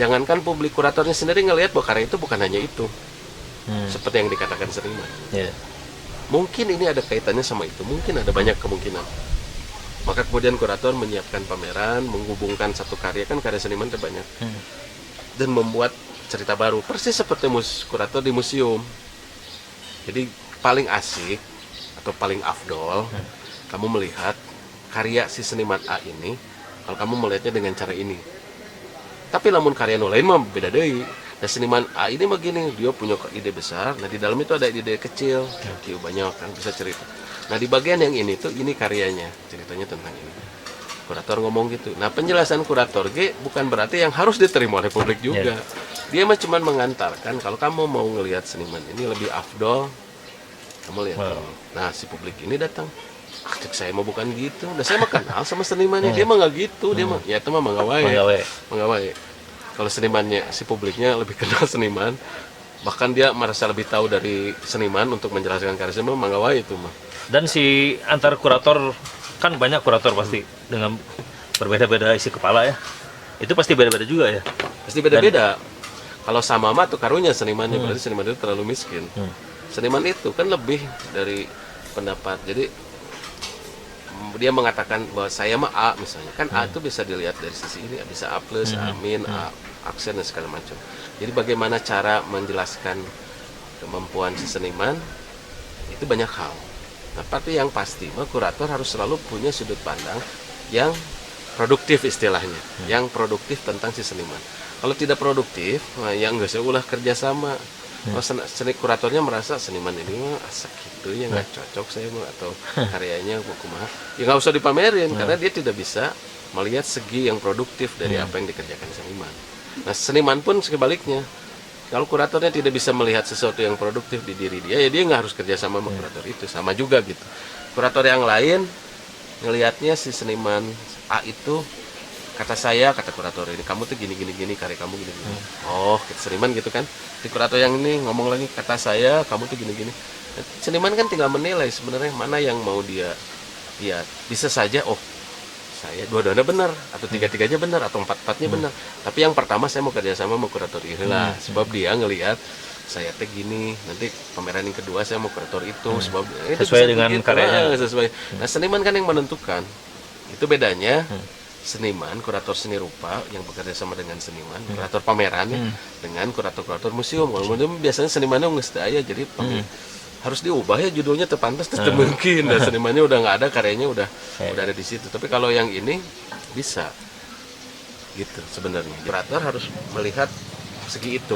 Jangankan publik, kuratornya sendiri ngelihat bahwa karya itu bukan hanya itu, seperti yang dikatakan seniman. Mungkin ini ada kaitannya sama itu, mungkin ada banyak kemungkinan. Maka kemudian kurator menyiapkan pameran, menghubungkan satu karya, kan karya seniman terbanyak, dan membuat cerita baru, persis seperti kurator di museum. Jadi paling asik atau paling afdol kamu melihat karya si seniman A ini kalau kamu melihatnya dengan cara ini. Tapi namun karya no lain mah beda deh. Nah seniman A ini begini, dia punya ide besar, nah di dalam itu ada ide kecil, banyak kan bisa cerita. Nah di bagian yang ini tuh, ini karyanya, ceritanya tentang ini. Kurator ngomong gitu. Nah penjelasan kurator G bukan berarti yang harus diterima oleh publik juga. Dia mah cuma mengantarkan, kalau kamu mau ngelihat seniman ini lebih afdol, kamu lihat ini. Nah si publik ini datang, cek saya mau bukan gitu, udah saya mah kenal sama senimannya, dia mah nggak gitu, dia mah ya itu mah mengawai. Kalau senimannya, si publiknya lebih kenal seniman, bahkan dia merasa lebih tahu dari seniman untuk menjelaskan karya seniman, mengawai itu mah. Dan si antar kurator, kan banyak kurator pasti dengan berbeda-beda isi kepala ya, itu pasti beda-beda juga ya. Pasti beda-beda. Kalau sama mah tuh karunya senimannya, berarti seniman itu terlalu miskin. Seniman itu kan lebih dari pendapat. Jadi dia mengatakan bahwa saya mah A misalnya, kan A itu bisa dilihat dari sisi ini, bisa A plus, A min, A aksen dan segala macam. Jadi bagaimana cara menjelaskan kemampuan si seniman itu banyak hal. Nah, tapi yang pasti mah kurator harus selalu punya sudut pandang yang produktif istilahnya, yang produktif tentang si seniman. Kalau tidak produktif, nah ya nggak usah ulah kerjasama. Kalau seni kuratornya merasa seniman ini mah asik gitu ya, nggak cocok saya mah, atau karyanya kumaha, ya nggak usah dipamerin karena dia tidak bisa melihat segi yang produktif dari apa yang dikerjakan seniman. Nah seniman pun sebaliknya, kalau kuratornya tidak bisa melihat sesuatu yang produktif di diri dia, ya dia nggak harus kerjasama sama kurator itu. Sama juga gitu, kurator yang lain ngelihatnya si seniman A itu, kata kurator ini kamu tuh gini karya kamu gini. Oh seniman gitu kan, di kurator yang ini ngomong lagi, kata saya kamu tuh gini. Seniman kan tinggal menilai sebenarnya mana yang mau dia lihat. Bisa saja oh saya dua-duanya benar, atau tiga-tiganya benar, atau empat-empatnya benar, tapi yang pertama saya mau kerjasama sama kurator ini lah, sebab dia ngelihat saya teh gini, nanti pameran yang kedua saya mau kurator itu, sebab sesuai dengan karyanya. Sesuai. Nah seniman kan yang menentukan. Itu bedanya seniman, kurator seni rupa yang bekerja sama dengan seniman, kurator pameran dengan kurator museum. Kalau museum biasanya senimannya nggak setia, jadi harus diubah ya judulnya, terpantas mungkin. Dan senimannya udah nggak ada, karyanya udah ada di situ. Tapi kalau yang ini bisa gitu sebenarnya. Kurator harus melihat segi itu.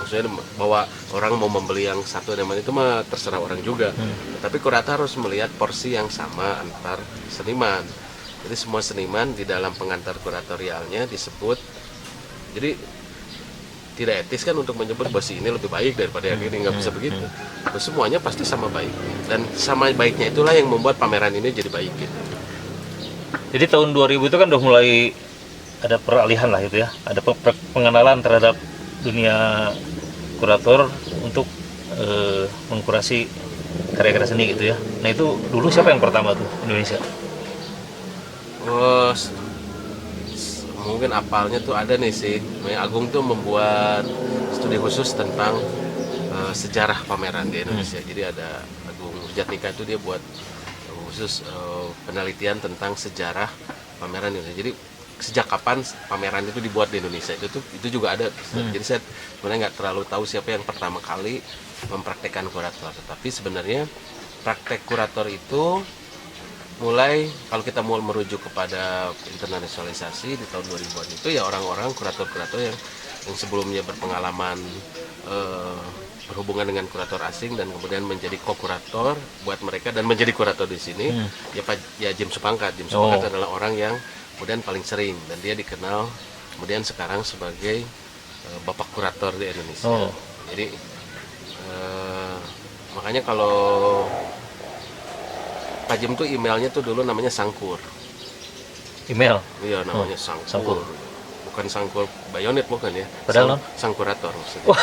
Maksudnya bahwa orang mau membeli yang satu namanya itu mah terserah orang juga. Tapi kurator harus melihat porsi yang sama antar seniman. Jadi semua seniman di dalam pengantar kuratorialnya disebut. Jadi tidak etis kan untuk menyebut bahwa si ini lebih baik daripada yang ini, nggak bisa begitu. Semuanya pasti sama baiknya, dan sama baiknya itulah yang membuat pameran ini jadi baik gitu. Jadi tahun 2000 itu kan udah mulai ada peralihan lah itu ya, ada pengenalan terhadap dunia kurator untuk mengkurasi karya-karya seni gitu ya. Nah itu dulu siapa yang pertama tuh Indonesia? Mungkin apalnya tuh ada nih sih, Agung tuh membuat studi khusus tentang sejarah pameran di Indonesia. Jadi ada Agung Jatnika itu dia buat khusus penelitian tentang sejarah pameran di Indonesia. Jadi sejak kapan pameran itu dibuat di Indonesia itu juga ada. Jadi saya sebenarnya nggak terlalu tahu siapa yang pertama kali mempraktekkan kurator. Tapi sebenarnya praktek kurator itu mulai, kalau kita mau merujuk kepada internasionalisasi di tahun 2000-an itu ya orang-orang kurator-kurator yang sebelumnya berpengalaman berhubungan dengan kurator asing dan kemudian menjadi ko-kurator buat mereka dan menjadi kurator di sini. Ya James Supangkat adalah orang yang kemudian paling sering, dan dia dikenal kemudian sekarang sebagai bapak kurator di Indonesia. Jadi makanya kalau Pak Jim tuh emailnya tuh dulu namanya Sangkur. Email? Iya, namanya Sangkur. Bukan Sangkur bayonet, bukan ya. Padahal Sangkurator maksudnya.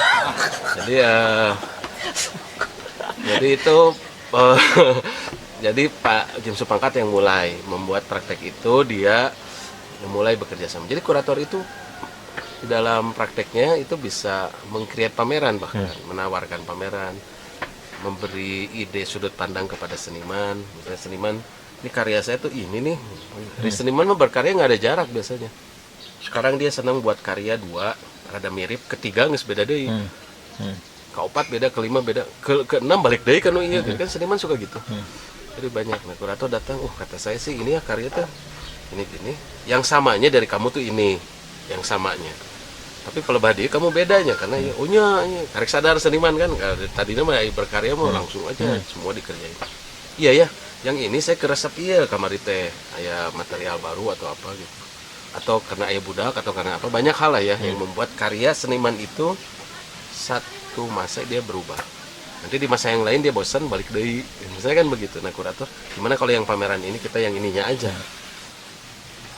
Jadi itu jadi Pak Jim Supangkat yang mulai membuat praktek itu, dia mulai bekerja sama. Jadi kurator itu di dalam prakteknya itu bisa meng-create pameran, bahkan menawarkan pameran, memberi ide sudut pandang kepada seniman. Misalnya seniman, ini karya saya tuh ini nih. Seniman mah berkarya nggak ada jarak biasanya. Sekarang dia senang buat karya dua, rada mirip, ketiga nggak beda deh. Keempat beda, kelima beda, keenam balik deh kan. Iya kan seniman suka gitu. Jadi banyak. Nah, kurator datang, kata saya sih ini ya karya tuh ini. Yang samanya dari kamu tuh ini, yang samanya. Tapi kalau dia kamu bedanya karena karek sadar seniman kan. Tadinya mah berkarya mau langsung aja semua dikerjain. Iya ya, yang ini saya keresep kamari teh aya material baru atau apa gitu. Atau karena aya budak atau karena apa, banyak hal lah ya yang membuat karya seniman itu satu masa dia berubah. Nanti di masa yang lain dia bosan balik deui. Misalnya kan begitu. Nah, kurator gimana kalau yang pameran ini kita yang ininya aja.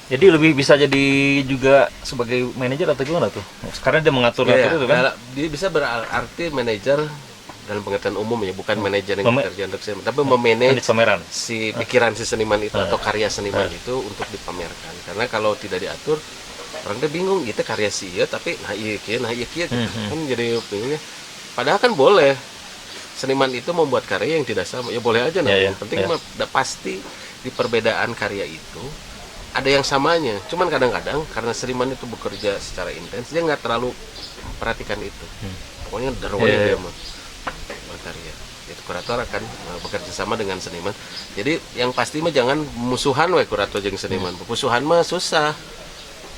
Jadi lebih bisa jadi juga sebagai manajer atau gimana tuh? Sekarang dia mengatur itu kan? Dia bisa berarti manajer dalam pengertian umum ya, bukan manajer yang bekerja untuk seniman, tapi memanage pameran, si pikiran si seniman itu atau karya seniman itu untuk dipamerkan. Karena kalau tidak diatur, orang dia bingung, gitu karya sih ya, tapi nah iya kan jadi bingungnya. Padahal kan boleh seniman itu membuat karya yang tidak sama, ya boleh aja. Yang penting pasti di perbedaan karya itu ada yang samanya. Cuman kadang-kadang karena seniman itu bekerja secara intens, dia nggak terlalu perhatikan itu. Pokoknya darwanya dia mah karya. Itu kurator akan bekerja sama dengan seniman. Jadi yang pasti mah jangan musuhan kurator jeung seniman. Musuhan mah susah.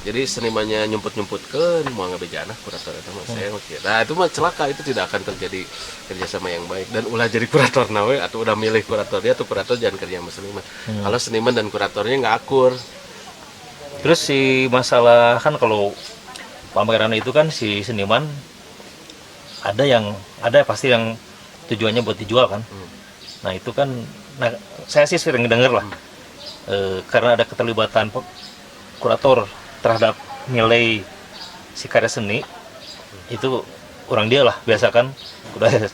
Jadi senimannya nyumput-nyumputkeun mau ngabejana kurator eta mah saya mikir. Nah, itu mah celaka, itu tidak akan terjadi kerjasama yang baik dan ulah jadi kurator nawe atau udah milih kurator dia atau kurator jangan kerja sama seniman. Kalau seniman dan kuratornya nggak akur. Terus si masalah kan kalau pameran itu kan si seniman ada pasti yang tujuannya buat dijual kan. Nah itu kan, saya sih sering dengar lah karena ada keterlibatan kurator terhadap nilai si karya seni itu orang dia lah biasa kan udah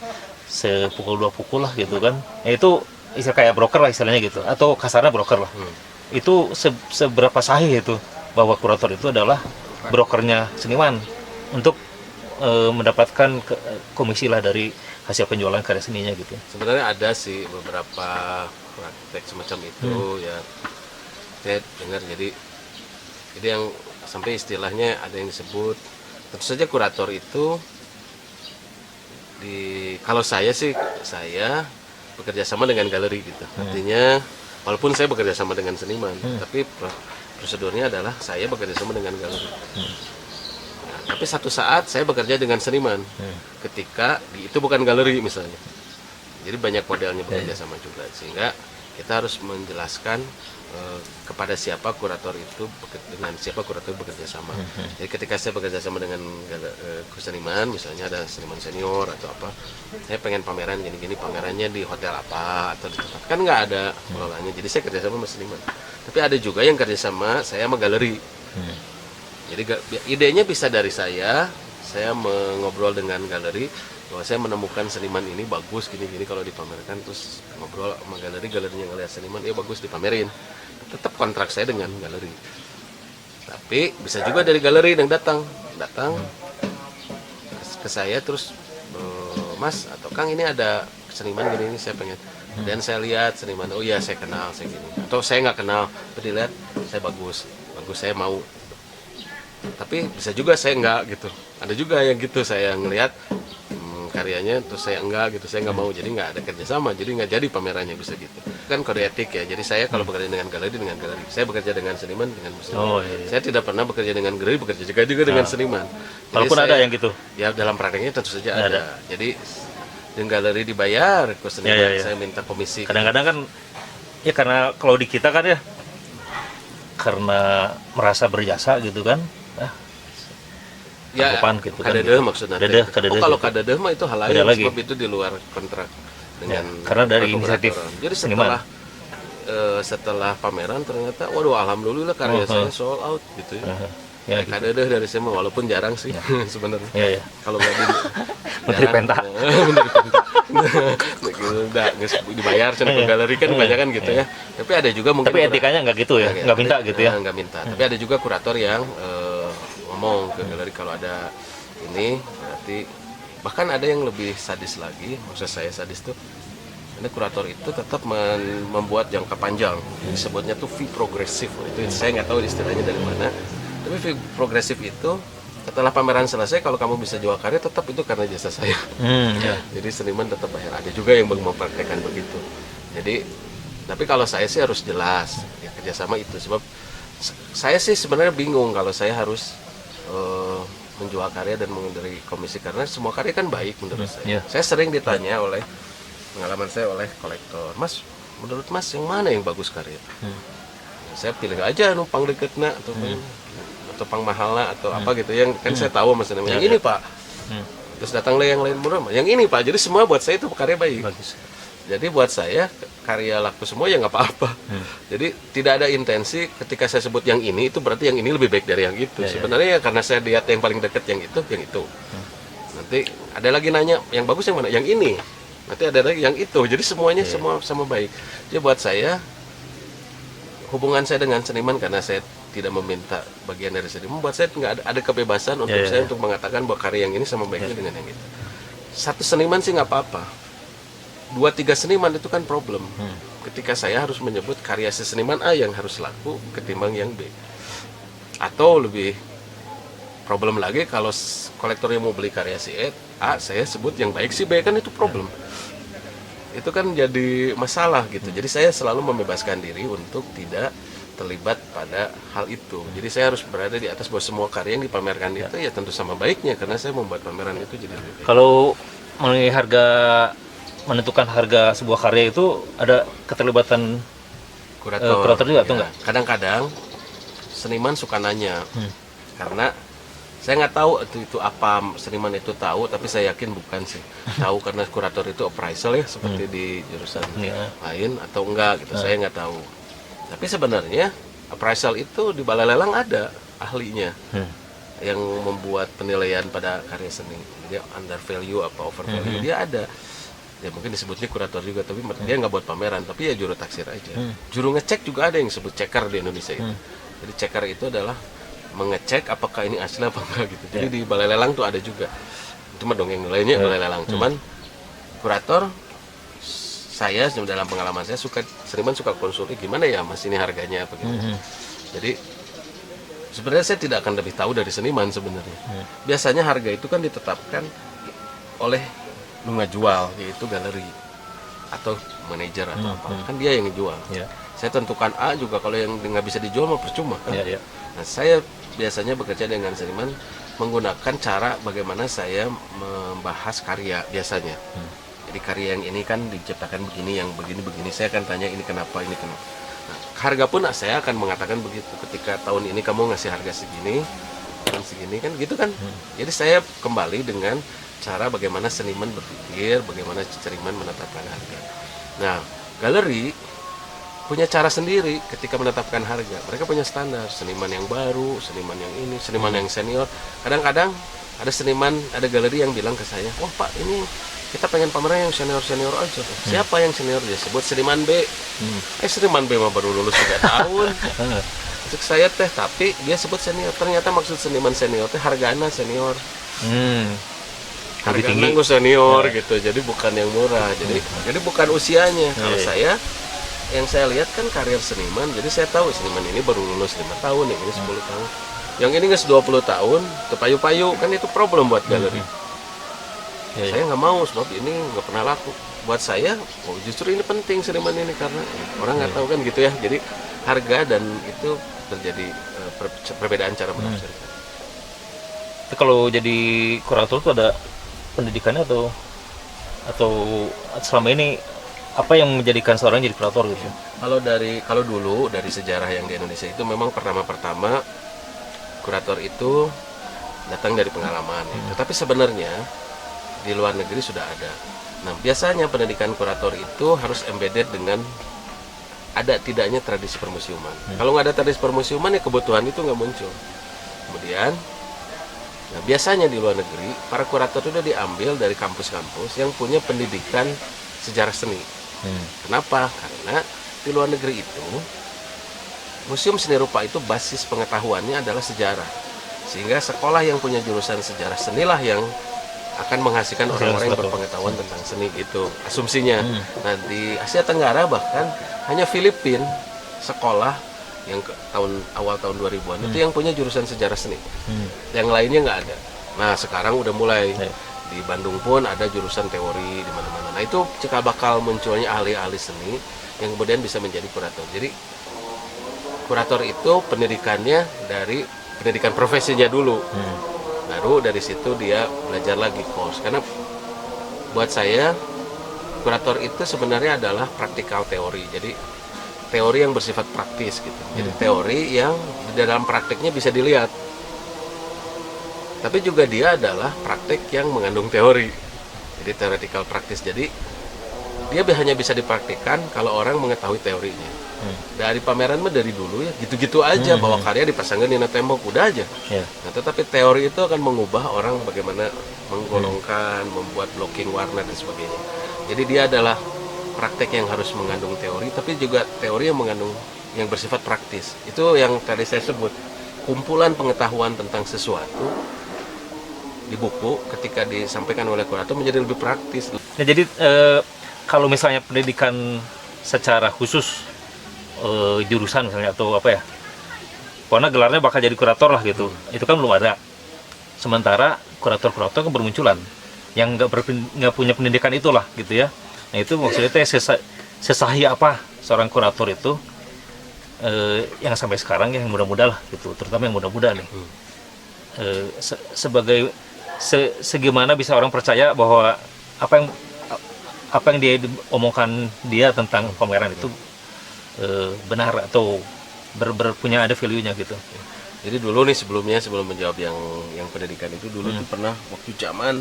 sepukul dua pukul lah gitu kan. Itu istilah kayak broker lah istilahnya gitu, atau kasarnya broker lah. Itu seberapa sahih itu bahwa kurator itu adalah brokernya seniman untuk mendapatkan komisi lah dari hasil penjualan karya seninya gitu. Sebenarnya ada sih beberapa praktek semacam itu ya, saya dengar. Jadi yang sampai istilahnya ada yang disebut, tentu saja kurator itu kalau saya bekerja sama dengan galeri gitu. Artinya walaupun saya bekerja sama dengan seniman, tapi prosedurnya adalah saya bekerja sama dengan galeri. Tapi satu saat saya bekerja dengan seniman ketika itu bukan galeri misalnya. Jadi banyak modelnya bekerja sama juga, sehingga kita harus menjelaskan kepada siapa kurator itu bekerja sama. Jadi ketika saya bekerja sama dengan seniman, misalnya ada seniman senior atau apa, saya pengen pameran gini-gini, pamerannya di hotel apa atau di tempat, kan nggak ada pengelolanya. Jadi saya kerja sama seniman. Tapi ada juga yang kerja sama saya sama galeri. Jadi idenya bisa dari saya mengobrol dengan galeri bahwa saya menemukan seniman ini bagus gini-gini kalau dipamerkan, terus ngobrol sama galerinya ngeliat seniman bagus dipamerin, tetap kontrak saya dengan galeri. Tapi bisa juga dari galeri yang datang ke saya terus Mas atau Kang ini ada seniman gini saya pengen. Dan saya lihat seniman, oh iya saya kenal saya gini. Atau saya nggak kenal, tapi dilihat saya bagus saya mau. Tapi bisa juga saya enggak gitu. Ada juga yang gitu saya ngelihat karyanya terus saya enggak gitu, saya nggak mau, jadi nggak ada kerjasama, jadi nggak jadi pamerannya, bisa gitu kan kode etik ya. Jadi saya kalau bekerja dengan galeri, saya bekerja dengan seniman dengan seniman. Iya. Saya tidak pernah bekerja dengan galeri, bekerja juga dengan seniman. Jadi Walaupun ada yang gitu ya, dalam prakteknya tentu saja ada. Jadi dengan galeri dibayar ke seniman, saya minta komisi. Kadang-kadang kan ya, karena kalau di kita kan ya karena merasa berjasa gitu kan, ya gitu kadedeh kan, maksudnya. Kadedeh Kalau gitu. kadedeh mah itu hal lain, sebab itu di luar kontrak dengan karena dari inisiatif jadi seniman. setelah pameran ternyata waduh alhamdulillah karya saya sold out gitu ya. Ya, gitu. Kadedeh dari saya mah, walaupun jarang sih sebenarnya. Ya. Kalau nggak Menteri Penta. Menteri Penta. Udah dibayar cuma ke galeri kan banyak kan gitu ya. Tapi ada juga mungkin. Tapi etikanya nggak gitu ya, nggak minta gitu ya. Nggak minta. Tapi ada juga kurator yang ngomong ke galeri kalau ada ini, berarti bahkan ada yang lebih sadis lagi. Maksud saya sadis tuh, ini kurator itu tetap membuat jangka panjang. Disebutnya tuh fee progresif. Itu saya nggak tahu istilahnya dari mana. Tapi fee progresif itu setelah pameran selesai, kalau kamu bisa jual karya tetap itu karena jasa saya. Jadi seniman tetap bayar. Ada juga yang mempraktekkan begitu. Jadi tapi kalau saya sih harus jelas ya, kerjasama itu. Sebab saya sih sebenarnya bingung kalau saya harus menjual karya dan mengendari komisi, karena semua karya kan baik menurut saya. Saya sering ditanya oleh pengalaman saya oleh kolektor, Mas, menurut Mas yang mana yang bagus karya? Saya pilih aja numpang deketna atau pang mahalna atau apa gitu, yang kan saya tahu maksudnya yang ini Pak. Terus datang yang lain murah, yang ini Pak. Jadi semua buat saya itu karya baik. Bagus. Jadi buat saya karya laku semua ya nggak apa-apa. Jadi tidak ada intensi ketika saya sebut yang ini itu berarti yang ini lebih baik dari yang itu. Sebenarnya ya karena saya lihat yang paling dekat yang itu. Nanti ada lagi nanya yang bagus yang mana? Yang ini. Nanti ada lagi yang itu. Jadi semuanya semua sama baik. Jadi buat saya hubungan saya dengan seniman, karena saya tidak meminta bagian dari seniman, buat saya nggak ada kebebasan untuk saya untuk mengatakan bahwa karya yang ini sama baiknya dengan yang itu. Satu seniman sih nggak apa-apa. 2-3 seniman itu kan problem. Ketika saya harus menyebut karya si seniman A yang harus laku ketimbang yang B. Atau lebih problem lagi kalau kolektor yang mau beli karya si A, saya sebut yang baik si B, kan itu problem. Itu kan jadi masalah gitu. Jadi saya selalu membebaskan diri untuk tidak terlibat pada hal itu. Jadi saya harus berada di atas bahwa semua karya yang dipamerkan itu ya tentu sama baiknya, karena saya membuat pameran itu jadi lebih baik. Kalau mengenai menentukan harga sebuah karya itu ada keterlibatan kurator juga atau enggak? Kadang-kadang seniman suka nanya, karena saya nggak tahu itu apa seniman itu tahu, tapi saya yakin bukan sih tahu, karena kurator itu appraisal ya seperti di jurusan lain atau enggak gitu, saya nggak tahu. Tapi sebenarnya appraisal itu di balai lelang ada ahlinya yang membuat penilaian pada karya seni. Dia under value apa over value, dia ada. Ya mungkin disebutnya kurator juga, tapi dia nggak buat pameran, tapi ya juru taksir aja. Juru ngecek juga ada yang disebut checker di Indonesia itu. Jadi checker itu adalah mengecek apakah ini asli apa enggak gitu. Jadi di balai lelang tuh ada juga. Itu mah dongeng nilainya balai lelang. Cuman kurator, saya dalam pengalaman saya seniman suka konsultasi gimana ya Mas ini harganya apa gitu. Jadi sebenarnya saya tidak akan lebih tahu dari seniman sebenarnya. Biasanya harga itu kan ditetapkan oleh jual, yaitu galeri atau manajer atau apa, kan dia yang jual. Saya tentukan A juga, kalau yang nggak bisa dijual mah percuma kan. Nah, saya biasanya bekerja dengan seniman menggunakan cara bagaimana saya membahas karya biasanya. Jadi karya yang ini kan diciptakan begini, yang begini, saya akan tanya ini kenapa. Nah, harga pun saya akan mengatakan begitu. Ketika tahun ini kamu ngasih harga segini, tahun segini kan gitu kan. Jadi saya kembali dengan cara bagaimana seniman berpikir, bagaimana seniman menetapkan harga. Nah, galeri punya cara sendiri ketika menetapkan harga. Mereka punya standar, seniman yang baru, seniman yang ini, seniman yang senior. Kadang-kadang ada galeri yang bilang ke saya, wah Pak, ini kita pengen pameran yang senior-senior aja. Siapa yang senior? Dia sebut seniman B. Seniman B mah baru lulus 3 tahun. Untuk saya tapi dia sebut senior. Ternyata maksud seniman senior hargana senior. lebih tinggi. Karena gue senior gitu, jadi bukan yang murah. Jadi bukan usianya. Kalau saya, yang saya lihat kan karir seniman, jadi saya tahu seniman ini baru lulus 5 tahun, yang ini 10 tahun. Yang ini nggak 20 tahun, kepayu-payu, kan itu problem buat galeri. Saya nggak mau, sebab ini nggak pernah laku. Buat saya, justru ini penting seniman ini, karena orang nggak tahu kan gitu ya. Jadi harga dan itu terjadi perbedaan cara menafsirkan. Itu kalau jadi kurator itu ada pendidikannya atau selama ini apa yang menjadikan seorang jadi kurator gitu? Kalau dulu dari sejarah yang di Indonesia itu memang pertama kurator itu datang dari pengalaman. Tetapi sebenarnya di luar negeri sudah ada. Nah, biasanya pendidikan kurator itu harus embedded dengan ada tidaknya tradisi permusiuman. Kalau nggak ada tradisi permusiuman, ya kebutuhan itu nggak muncul. Kemudian, nah biasanya di luar negeri, para kurator itu udah diambil dari kampus-kampus yang punya pendidikan sejarah seni. Kenapa? Karena di luar negeri itu, museum seni rupa itu basis pengetahuannya adalah sejarah. Sehingga sekolah yang punya jurusan sejarah senilah yang akan menghasilkan orang-orang yang berpengetahuan tentang seni gitu, asumsinya. Nah, di Asia Tenggara bahkan hanya Filipina sekolah yang awal tahun 2000-an itu yang punya jurusan sejarah seni. Yang lainnya nggak ada. Nah, sekarang udah mulai di Bandung pun ada jurusan teori di mana-mana. Nah, itu cikal bakal munculnya ahli-ahli seni yang kemudian bisa menjadi kurator. Jadi kurator itu pendidikannya dari pendidikan profesinya dulu. Baru dari situ dia belajar lagi course. Karena buat saya kurator itu sebenarnya adalah praktikal teori. Jadi teori yang bersifat praktis gitu. Jadi teori yang di dalam praktiknya bisa dilihat. Tapi juga dia adalah praktik yang mengandung teori. Jadi theoretical praktis. Jadi dia hanya bisa dipraktikkan kalau orang mengetahui teorinya. Dari pameran mah dari dulu ya gitu-gitu aja, bawa karya dipasangin di tembok udah aja. Nah, tetapi teori itu akan mengubah orang bagaimana menggolongkan, membuat blocking warna dan sebagainya. Jadi dia adalah praktek yang harus mengandung teori, tapi juga teori yang mengandung yang bersifat praktis. Itu yang tadi saya sebut, kumpulan pengetahuan tentang sesuatu di buku ketika disampaikan oleh kurator menjadi lebih praktis. Nah, jadi kalau misalnya pendidikan secara khusus jurusan misalnya atau apa ya, pokoknya gelarnya bakal jadi kurator lah gitu, itu kan belum ada. Sementara kurator-kurator kan bermunculan yang nggak punya pendidikan itulah gitu ya. Nah, itu maksudnya sesahih apa seorang kurator itu yang sampai sekarang yang muda-muda lah gitu, terutama yang muda-muda nih. Segimana bisa orang percaya bahwa apa yang dia omongkan dia tentang pameran itu benar atau punya ada value-nya gitu. Jadi dulu nih sebelum menjawab yang pendidikan itu dulu tuh pernah waktu zaman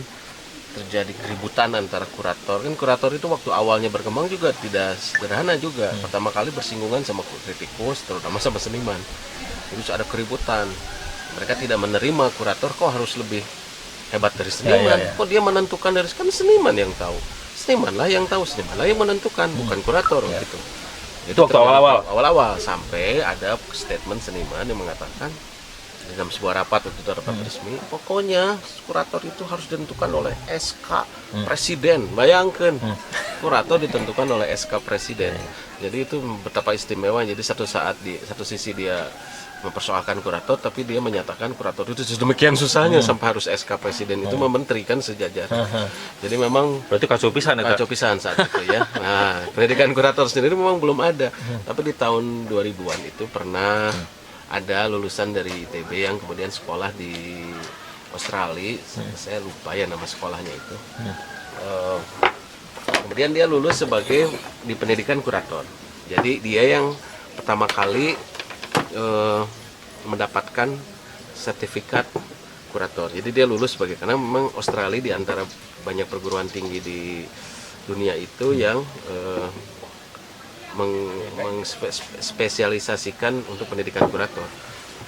terjadi keributan antara kurator. Kan kurator itu waktu awalnya berkembang juga tidak sederhana juga. Pertama kali bersinggungan sama kritikus, terutama sama seniman. Terus ada keributan. Mereka tidak menerima kurator kok harus lebih hebat dari seniman. Kok dia menentukan dari kan seniman yang tahu. Seniman lah yang tahu, seniman lah yang menentukan, bukan kurator gitu. Itu waktu awal-awal sampai ada statement seniman yang mengatakan dalam sebuah rapat resmi, pokoknya kurator itu harus ditentukan oleh SK Presiden. Bayangkan, kurator ditentukan oleh SK Presiden. Jadi itu betapa istimewa. Jadi satu sisi dia mempersoalkan kurator, tapi dia menyatakan kurator itu sedemikian susahnya sampai harus SK Presiden itu mementerikan sejajaran. Jadi memang berarti kacau pisan saat itu ya. Nah, pendidikan kurator sendiri memang belum ada. Tapi di tahun 2000-an itu pernah ada lulusan dari ITB yang kemudian sekolah di Australia. Saya lupa ya nama sekolahnya itu. Kemudian dia lulus sebagai di pendidikan kurator. Jadi dia yang pertama kali mendapatkan sertifikat kurator. Jadi dia lulus karena memang Australia di antara banyak perguruan tinggi di dunia itu yang mengspesialisasikan untuk pendidikan kurator.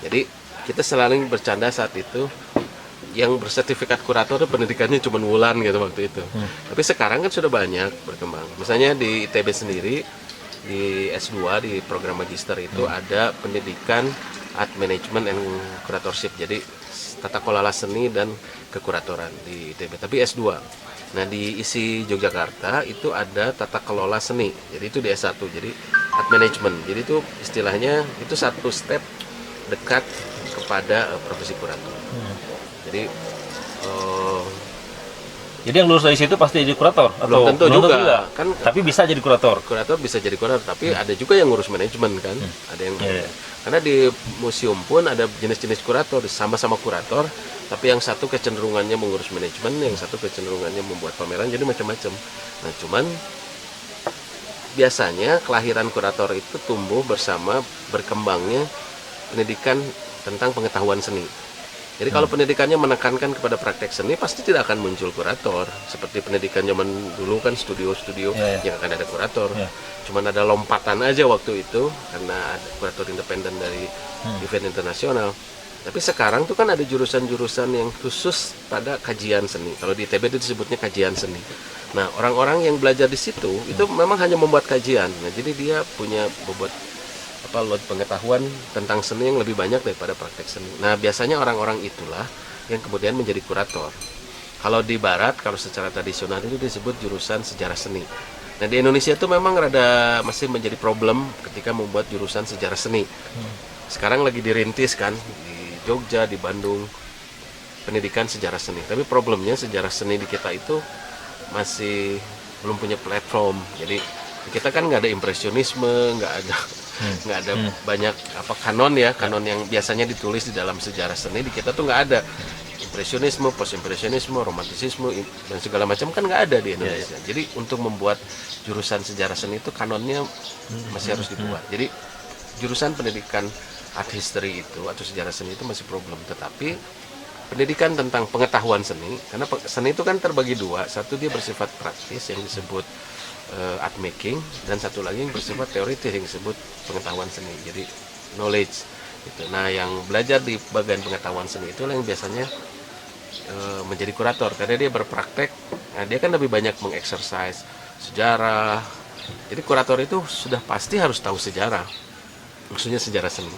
Jadi kita selalu bercanda saat itu, yang bersertifikat kurator itu pendidikannya cuma wulan gitu waktu itu. Tapi sekarang kan sudah banyak berkembang. Misalnya di ITB sendiri, di S2 di program magister itu ada pendidikan Art Management and Curatorship. Jadi tata kelola seni dan kekuratoran di ITB, tapi S2. Nah di ISI Yogyakarta itu ada tata kelola seni, jadi itu di S1, jadi art management. Jadi itu istilahnya itu satu step dekat kepada profesi kurator. Jadi Jadi yang lulus dari situ pasti jadi kurator belum tentu juga. Kan tapi bisa jadi kurator. kurator bisa jadi kurator, tapi ada juga yang ngurus manajemen kan. Ada yang karena di museum pun ada jenis-jenis kurator, sama-sama kurator, tapi yang satu kecenderungannya mengurus manajemen, yang satu kecenderungannya membuat pameran, jadi macam-macam. Nah, cuman biasanya kelahiran kurator itu tumbuh bersama berkembangnya pendidikan tentang pengetahuan seni. Jadi kalau pendidikannya menekankan kepada praktek seni, pasti tidak akan muncul kurator. Seperti pendidikan zaman dulu kan studio-studio yang akan ada kurator. Cuman ada lompatan aja waktu itu karena ada kurator independen dari event internasional. Tapi sekarang tuh kan ada jurusan-jurusan yang khusus pada kajian seni. Kalau di ITB itu disebutnya kajian seni. Nah, orang-orang yang belajar di situ itu memang hanya membuat kajian. Nah, jadi dia punya bobot load pengetahuan tentang seni yang lebih banyak daripada praktek seni. Nah, biasanya orang-orang itulah yang kemudian menjadi kurator. Kalau di barat, kalau secara tradisional itu disebut jurusan sejarah seni. Nah, di Indonesia itu memang rada masih menjadi problem ketika membuat jurusan sejarah seni. Sekarang lagi dirintis kan di Jogja, di Bandung, pendidikan sejarah seni. Tapi problemnya sejarah seni di kita itu masih belum punya platform. Jadi kita kan nggak ada impresionisme, nggak ada banyak kanon yang biasanya ditulis di dalam sejarah seni. Di kita tuh nggak ada impresionisme, post impresionisme, romantisisme dan segala macam, kan nggak ada di Indonesia. Jadi untuk membuat jurusan sejarah seni itu kanonnya masih harus dibuat. Jadi jurusan pendidikan art history itu atau sejarah seni itu masih problem. Tetapi pendidikan tentang pengetahuan seni, karena seni itu kan terbagi dua, satu dia bersifat praktis yang disebut art making, dan satu lagi yang bersifat teoritis yang disebut pengetahuan seni, jadi knowledge gitu. Nah, yang belajar di bagian pengetahuan seni itu yang biasanya menjadi kurator karena dia berpraktek. Nah, dia kan lebih banyak mengeksersis sejarah. Jadi kurator itu sudah pasti harus tahu sejarah, maksudnya sejarah seni,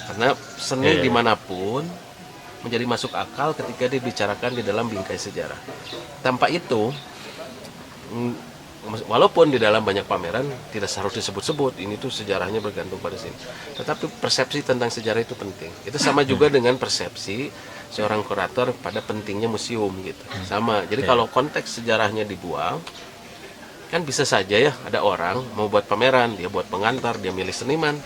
karena seni dimanapun menjadi masuk akal ketika dibicarakan di dalam bingkai sejarah. Tanpa itu, walaupun di dalam banyak pameran tidak harus disebut-sebut ini tuh sejarahnya bergantung pada sini, tetapi persepsi tentang sejarah itu penting. Itu sama juga dengan persepsi seorang kurator pada pentingnya museum gitu. Sama. Jadi kalau konteks sejarahnya dibuang, kan bisa saja ya ada orang mau buat pameran, dia buat pengantar, dia milih seniman,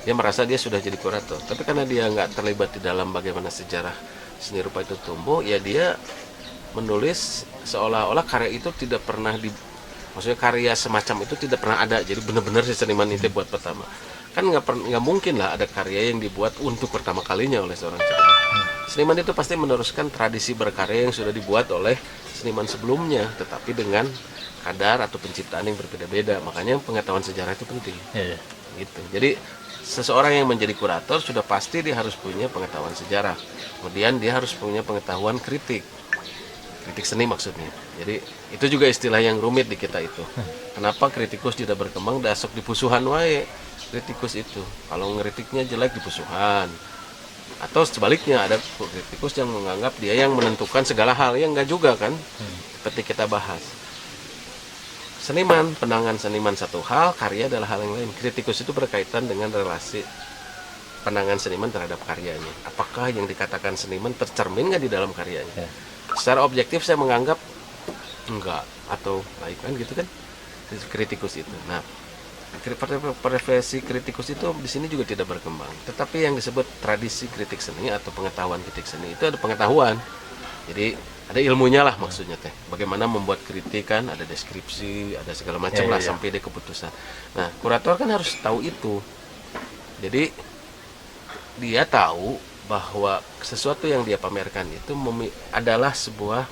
dia merasa dia sudah jadi kurator. Tapi karena dia nggak terlibat di dalam bagaimana sejarah seni rupa itu tumbuh, ya dia menulis seolah-olah karya itu tidak pernah maksudnya karya semacam itu tidak pernah ada. Jadi benar-benar si seniman itu buat pertama. Kan nggak mungkin lah ada karya yang dibuat untuk pertama kalinya oleh seorang seniman. Seniman itu pasti meneruskan tradisi berkarya yang sudah dibuat oleh seniman sebelumnya, tetapi dengan kadar atau penciptaan yang berbeda-beda. Makanya pengetahuan sejarah itu penting. Gitu. Jadi seseorang yang menjadi kurator sudah pasti dia harus punya pengetahuan sejarah. Kemudian dia harus punya pengetahuan kritik seni maksudnya. Jadi itu juga istilah yang rumit di kita itu. Kenapa kritikus tidak berkembang? Dasok di pusuhan wae kritikus itu. Kalau ngeritiknya jelek di pusuhan. Atau sebaliknya ada kritikus yang menganggap dia yang menentukan segala hal, yang enggak juga kan. Seperti kita bahas. Seniman, pandangan seniman satu hal, karya adalah hal yang lain. Kritikus itu berkaitan dengan relasi pandangan seniman terhadap karyanya. Apakah yang dikatakan seniman tercermin nggak di dalam karyanya? Secara objektif saya menganggap enggak atau baik kan gitu kan, kritikus itu. Nah, profesi kritikus itu di sini juga tidak berkembang. Tetapi yang disebut tradisi kritik seni atau pengetahuan kritik seni itu ada pengetahuan. Jadi ada ilmunya lah maksudnya teh. Bagaimana membuat kritikan, ada deskripsi, ada segala macam lah sampai dia keputusan. Nah, kurator kan harus tahu itu. Jadi dia tahu bahwa sesuatu yang dia pamerkan itu adalah sebuah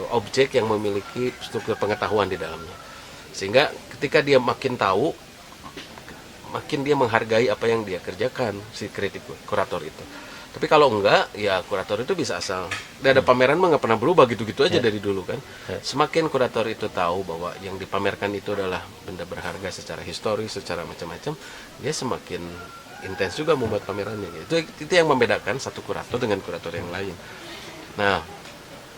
objek yang memiliki struktur pengetahuan di dalamnya. Sehingga ketika dia makin tahu, makin dia menghargai apa yang dia kerjakan, si kurator itu. Tapi kalau enggak, ya kurator itu bisa asal. Ada pameran mah nggak pernah berubah gitu-gitu aja dari dulu kan. Semakin kurator itu tahu bahwa yang dipamerkan itu adalah benda berharga secara historis, secara macam-macam, dia semakin intens juga membuat pamerannya. Itu yang membedakan satu kurator dengan kurator yang lain. Nah,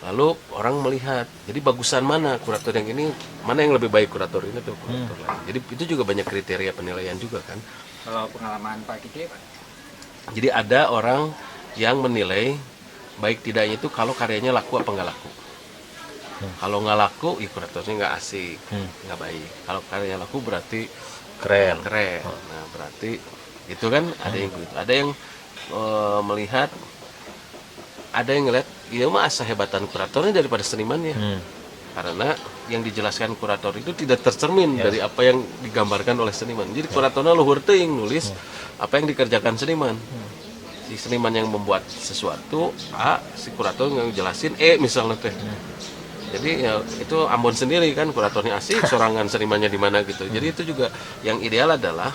lalu orang melihat, jadi bagusan mana kurator yang ini, mana yang lebih baik kurator ini atau kurator lain. Jadi itu juga banyak kriteria penilaian juga kan. Kalau pengalaman Pak Kiki, Pak? Jadi ada orang yang menilai baik tidaknya itu kalau karyanya laku apa nggak laku. Kalau nggak laku, kuratornya nggak asik, nggak baik. Kalau karyanya laku berarti Keren. Nah berarti itu kan ada yang gitu. Ada yang melihat, ada yang ngeliat, ya mah asa hebatan kuratornya daripada senimannya. Karena yang dijelaskan kurator itu tidak tercermin dari apa yang digambarkan oleh seniman. Jadi kuratornya luhur teuing nulis apa yang dikerjakan seniman. Si seniman yang membuat sesuatu A, si kurator yang jelasin misalnya teh. Jadi ya itu Ambon sendiri kan, kuratornya asik, sorangan senimannya di mana gitu. Jadi itu juga yang ideal adalah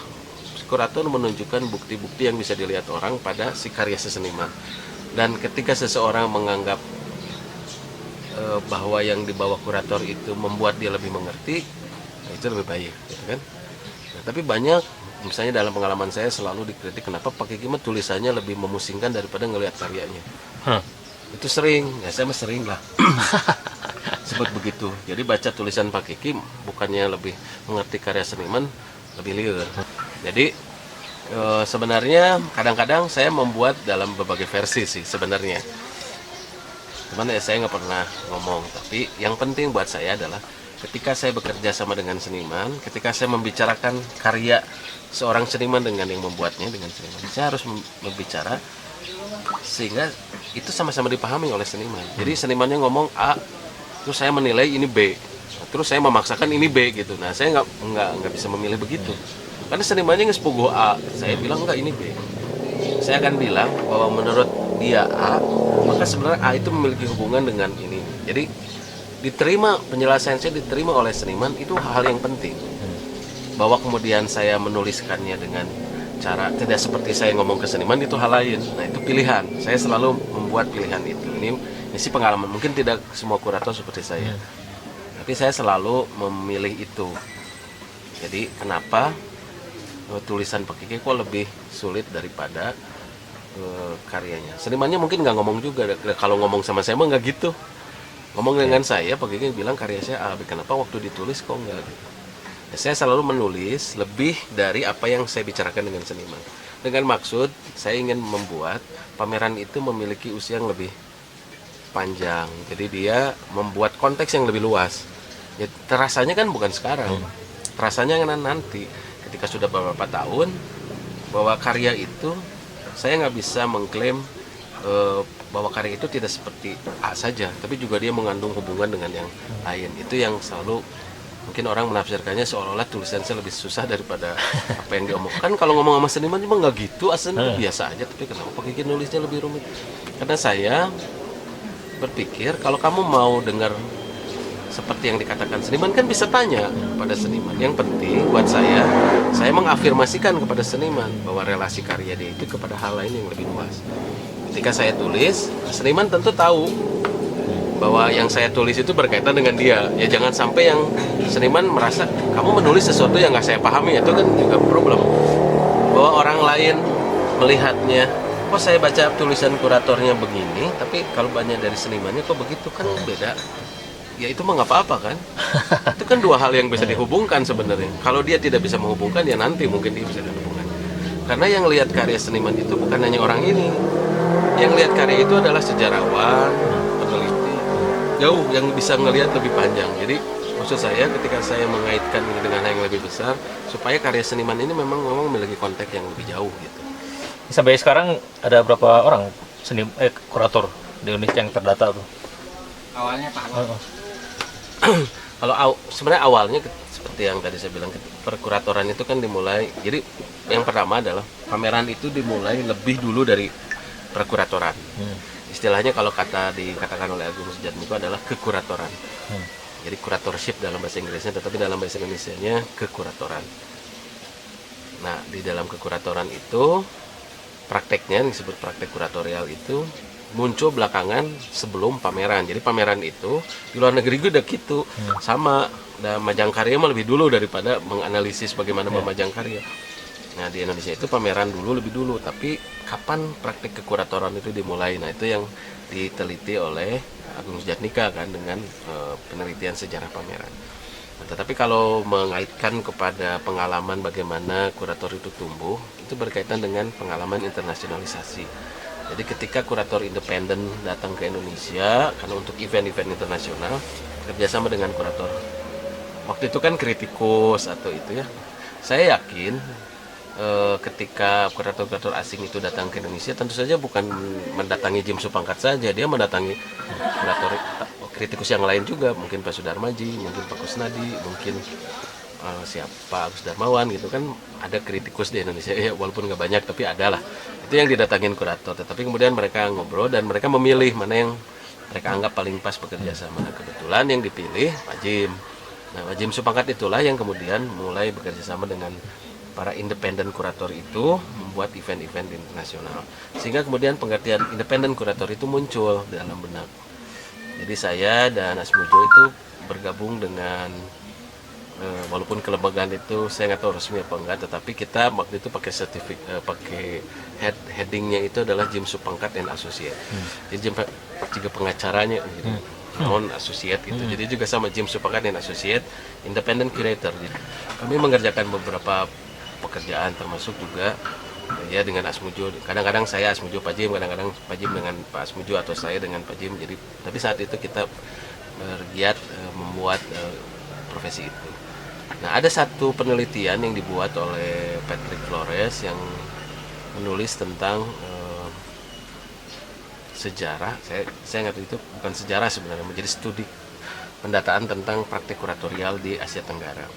kurator menunjukkan bukti-bukti yang bisa dilihat orang pada si karya seniman. Dan ketika seseorang menganggap bahwa yang dibawa kurator itu membuat dia lebih mengerti, itu lebih baik, gitu kan. Nah, tapi banyak, misalnya dalam pengalaman saya selalu dikritik kenapa Pak Kiki tulisannya lebih memusingkan daripada ngelihat karyanya. Itu sering, ya saya mah sering lah sebut begitu. Jadi baca tulisan Pak Kiki bukannya lebih mengerti karya seniman, lebih liar. Jadi sebenarnya kadang-kadang saya membuat dalam berbagai versi sih sebenarnya. Cuman ya saya nggak pernah ngomong, tapi yang penting buat saya adalah ketika saya bekerja sama dengan seniman, ketika saya membicarakan karya seorang seniman dengan yang membuatnya dengan seniman, saya harus membicara sehingga itu sama-sama dipahami oleh seniman. Jadi senimannya ngomong A, terus saya menilai ini B, terus saya memaksakan ini B gitu. Nah saya nggak bisa memilih begitu, karena senimannya nggak sepugu A, saya bilang enggak ini B. Saya akan bilang bahwa menurut dia A, maka sebenarnya A itu memiliki hubungan dengan ini. Jadi diterima, penjelasan saya diterima oleh seniman, itu hal yang penting. Bahwa kemudian saya menuliskannya dengan cara tidak seperti saya ngomong ke seniman, itu hal lain. Nah itu pilihan, saya selalu membuat pilihan itu. Ini sih pengalaman, mungkin tidak semua kurator seperti saya, tapi saya selalu memilih itu. Jadi kenapa tulisan Pak Kiki kok lebih sulit daripada karyanya. Senimannya mungkin nggak ngomong juga, kalau ngomong sama saya mah nggak gitu. Ngomong dengan saya, Pak Kiki bilang karya saya A, kenapa waktu ditulis kok nggak gitu. Ya, saya selalu menulis lebih dari apa yang saya bicarakan dengan seniman. Dengan maksud, saya ingin membuat pameran itu memiliki usia yang lebih panjang. Jadi dia membuat konteks yang lebih luas. Ya, terasanya kan bukan sekarang. Terasanya kan nanti, ketika sudah beberapa tahun, bahwa karya itu saya nggak bisa mengklaim bahwa karya itu tidak seperti A saja, tapi juga dia mengandung hubungan dengan yang lain. Itu yang selalu mungkin orang menafsirkannya seolah-olah tulisan saya lebih susah daripada apa yang diomongkan. Kalau ngomong sama seniman cuma nggak gitu, aslinya biasa aja. Tapi kenapa Pak Kiki nulisnya lebih rumit? Karena saya berpikir kalau kamu mau dengar seperti yang dikatakan seniman, kan bisa tanya pada seniman. Yang penting buat saya mengafirmasikan kepada seniman bahwa relasi karya dia itu kepada hal lain yang lebih luas. Ketika saya tulis, seniman tentu tahu bahwa yang saya tulis itu berkaitan dengan dia. Ya jangan sampai yang seniman merasa kamu menulis sesuatu yang nggak saya pahami, itu kan juga problem. Bahwa orang lain melihatnya, kok saya baca tulisan kuratornya begini, tapi kalau banyak dari senimannya kok begitu, kan beda. Ya itu mah nggak apa-apa kan. Itu kan dua hal yang bisa dihubungkan sebenarnya. Kalau dia tidak bisa menghubungkan, ya nanti mungkin dia bisa dihubungkan. Karena yang lihat karya seniman itu bukan hanya orang ini. Yang lihat karya itu adalah sejarawan, peneliti, jauh yang bisa ngelihat lebih panjang. Jadi maksud saya ketika saya mengaitkan ini dengan hal yang lebih besar, supaya karya seniman ini memang memiliki konteks yang lebih jauh gitu. Sampai sekarang ada berapa orang kurator di Indonesia yang terdata tuh? Awalnya Pak. Kalau sebenarnya awalnya seperti yang tadi saya bilang, perkuratoran itu kan dimulai. Jadi yang pertama adalah pameran itu dimulai lebih dulu dari perkuratoran. Istilahnya kalau dikatakan oleh Agung Sujatmiko adalah kekuratoran. Jadi kuratorship dalam bahasa Inggrisnya, tetapi dalam bahasa Indonesianya kekuratoran. Nah di dalam kekuratoran itu prakteknya yang disebut praktek kuratorial itu muncul belakangan sebelum pameran. Jadi pameran itu di luar negeri juga udah gitu, sama. Dan majang karya mah lebih dulu daripada menganalisis bagaimana memajang karya. Nah di Indonesia itu pameran lebih dulu, tapi kapan praktik kekuratoran itu dimulai? Nah itu yang diteliti oleh Agung Sujatmika kan dengan penelitian sejarah pameran. Nah, tetapi kalau mengaitkan kepada pengalaman bagaimana kurator itu tumbuh, itu berkaitan dengan pengalaman internasionalisasi. Jadi ketika kurator independen datang ke Indonesia, karena untuk event-event internasional, kerjasama dengan kurator. Waktu itu kan kritikus atau itu ya. Saya yakin ketika kurator-kurator asing itu datang ke Indonesia, tentu saja bukan mendatangi Jim Supangkat saja, dia mendatangi kurator kritikus yang lain juga, mungkin Pak Sudarmaji, mungkin Pak Kusnadi, mungkin siapa Agus Darmawan gitu kan, ada kritikus di Indonesia ya, walaupun nggak banyak tapi ada lah. Itu yang didatangin kurator, tetapi kemudian mereka ngobrol dan mereka memilih mana yang mereka anggap paling pas bekerja sama. Kebetulan yang dipilih Pak Jim. Nah, Pak Jim Supangkat itulah yang kemudian mulai bekerja sama dengan para independen kurator itu membuat event-event internasional. Sehingga kemudian pengertian independen kurator itu muncul dalam benak. Jadi saya dan Asmujo itu bergabung dengan walaupun kelembagaan itu saya nggak tahu resmi apa enggak, tetapi kita waktu itu pakai pakai headingnya itu adalah Jim Supangkat and Associate. Jadi juga pengacaranya gitu. Non associate gitu. Jadi juga sama Jim Supangkat and Associate, independent curator. Jadi kami mengerjakan beberapa pekerjaan termasuk juga ya dengan Asmujo. Kadang-kadang saya Asmujo Pak Jim, kadang-kadang Pak Jim dengan Pak Asmujo atau saya dengan Pak Jim. Jadi tapi saat itu kita bergiat membuat profesi itu. Nah, ada satu penelitian yang dibuat oleh Patrick Flores yang menulis tentang sejarah. Saya nggak tahu itu bukan sejarah sebenarnya, menjadi studi pendataan tentang praktik kuratorial di Asia Tenggara.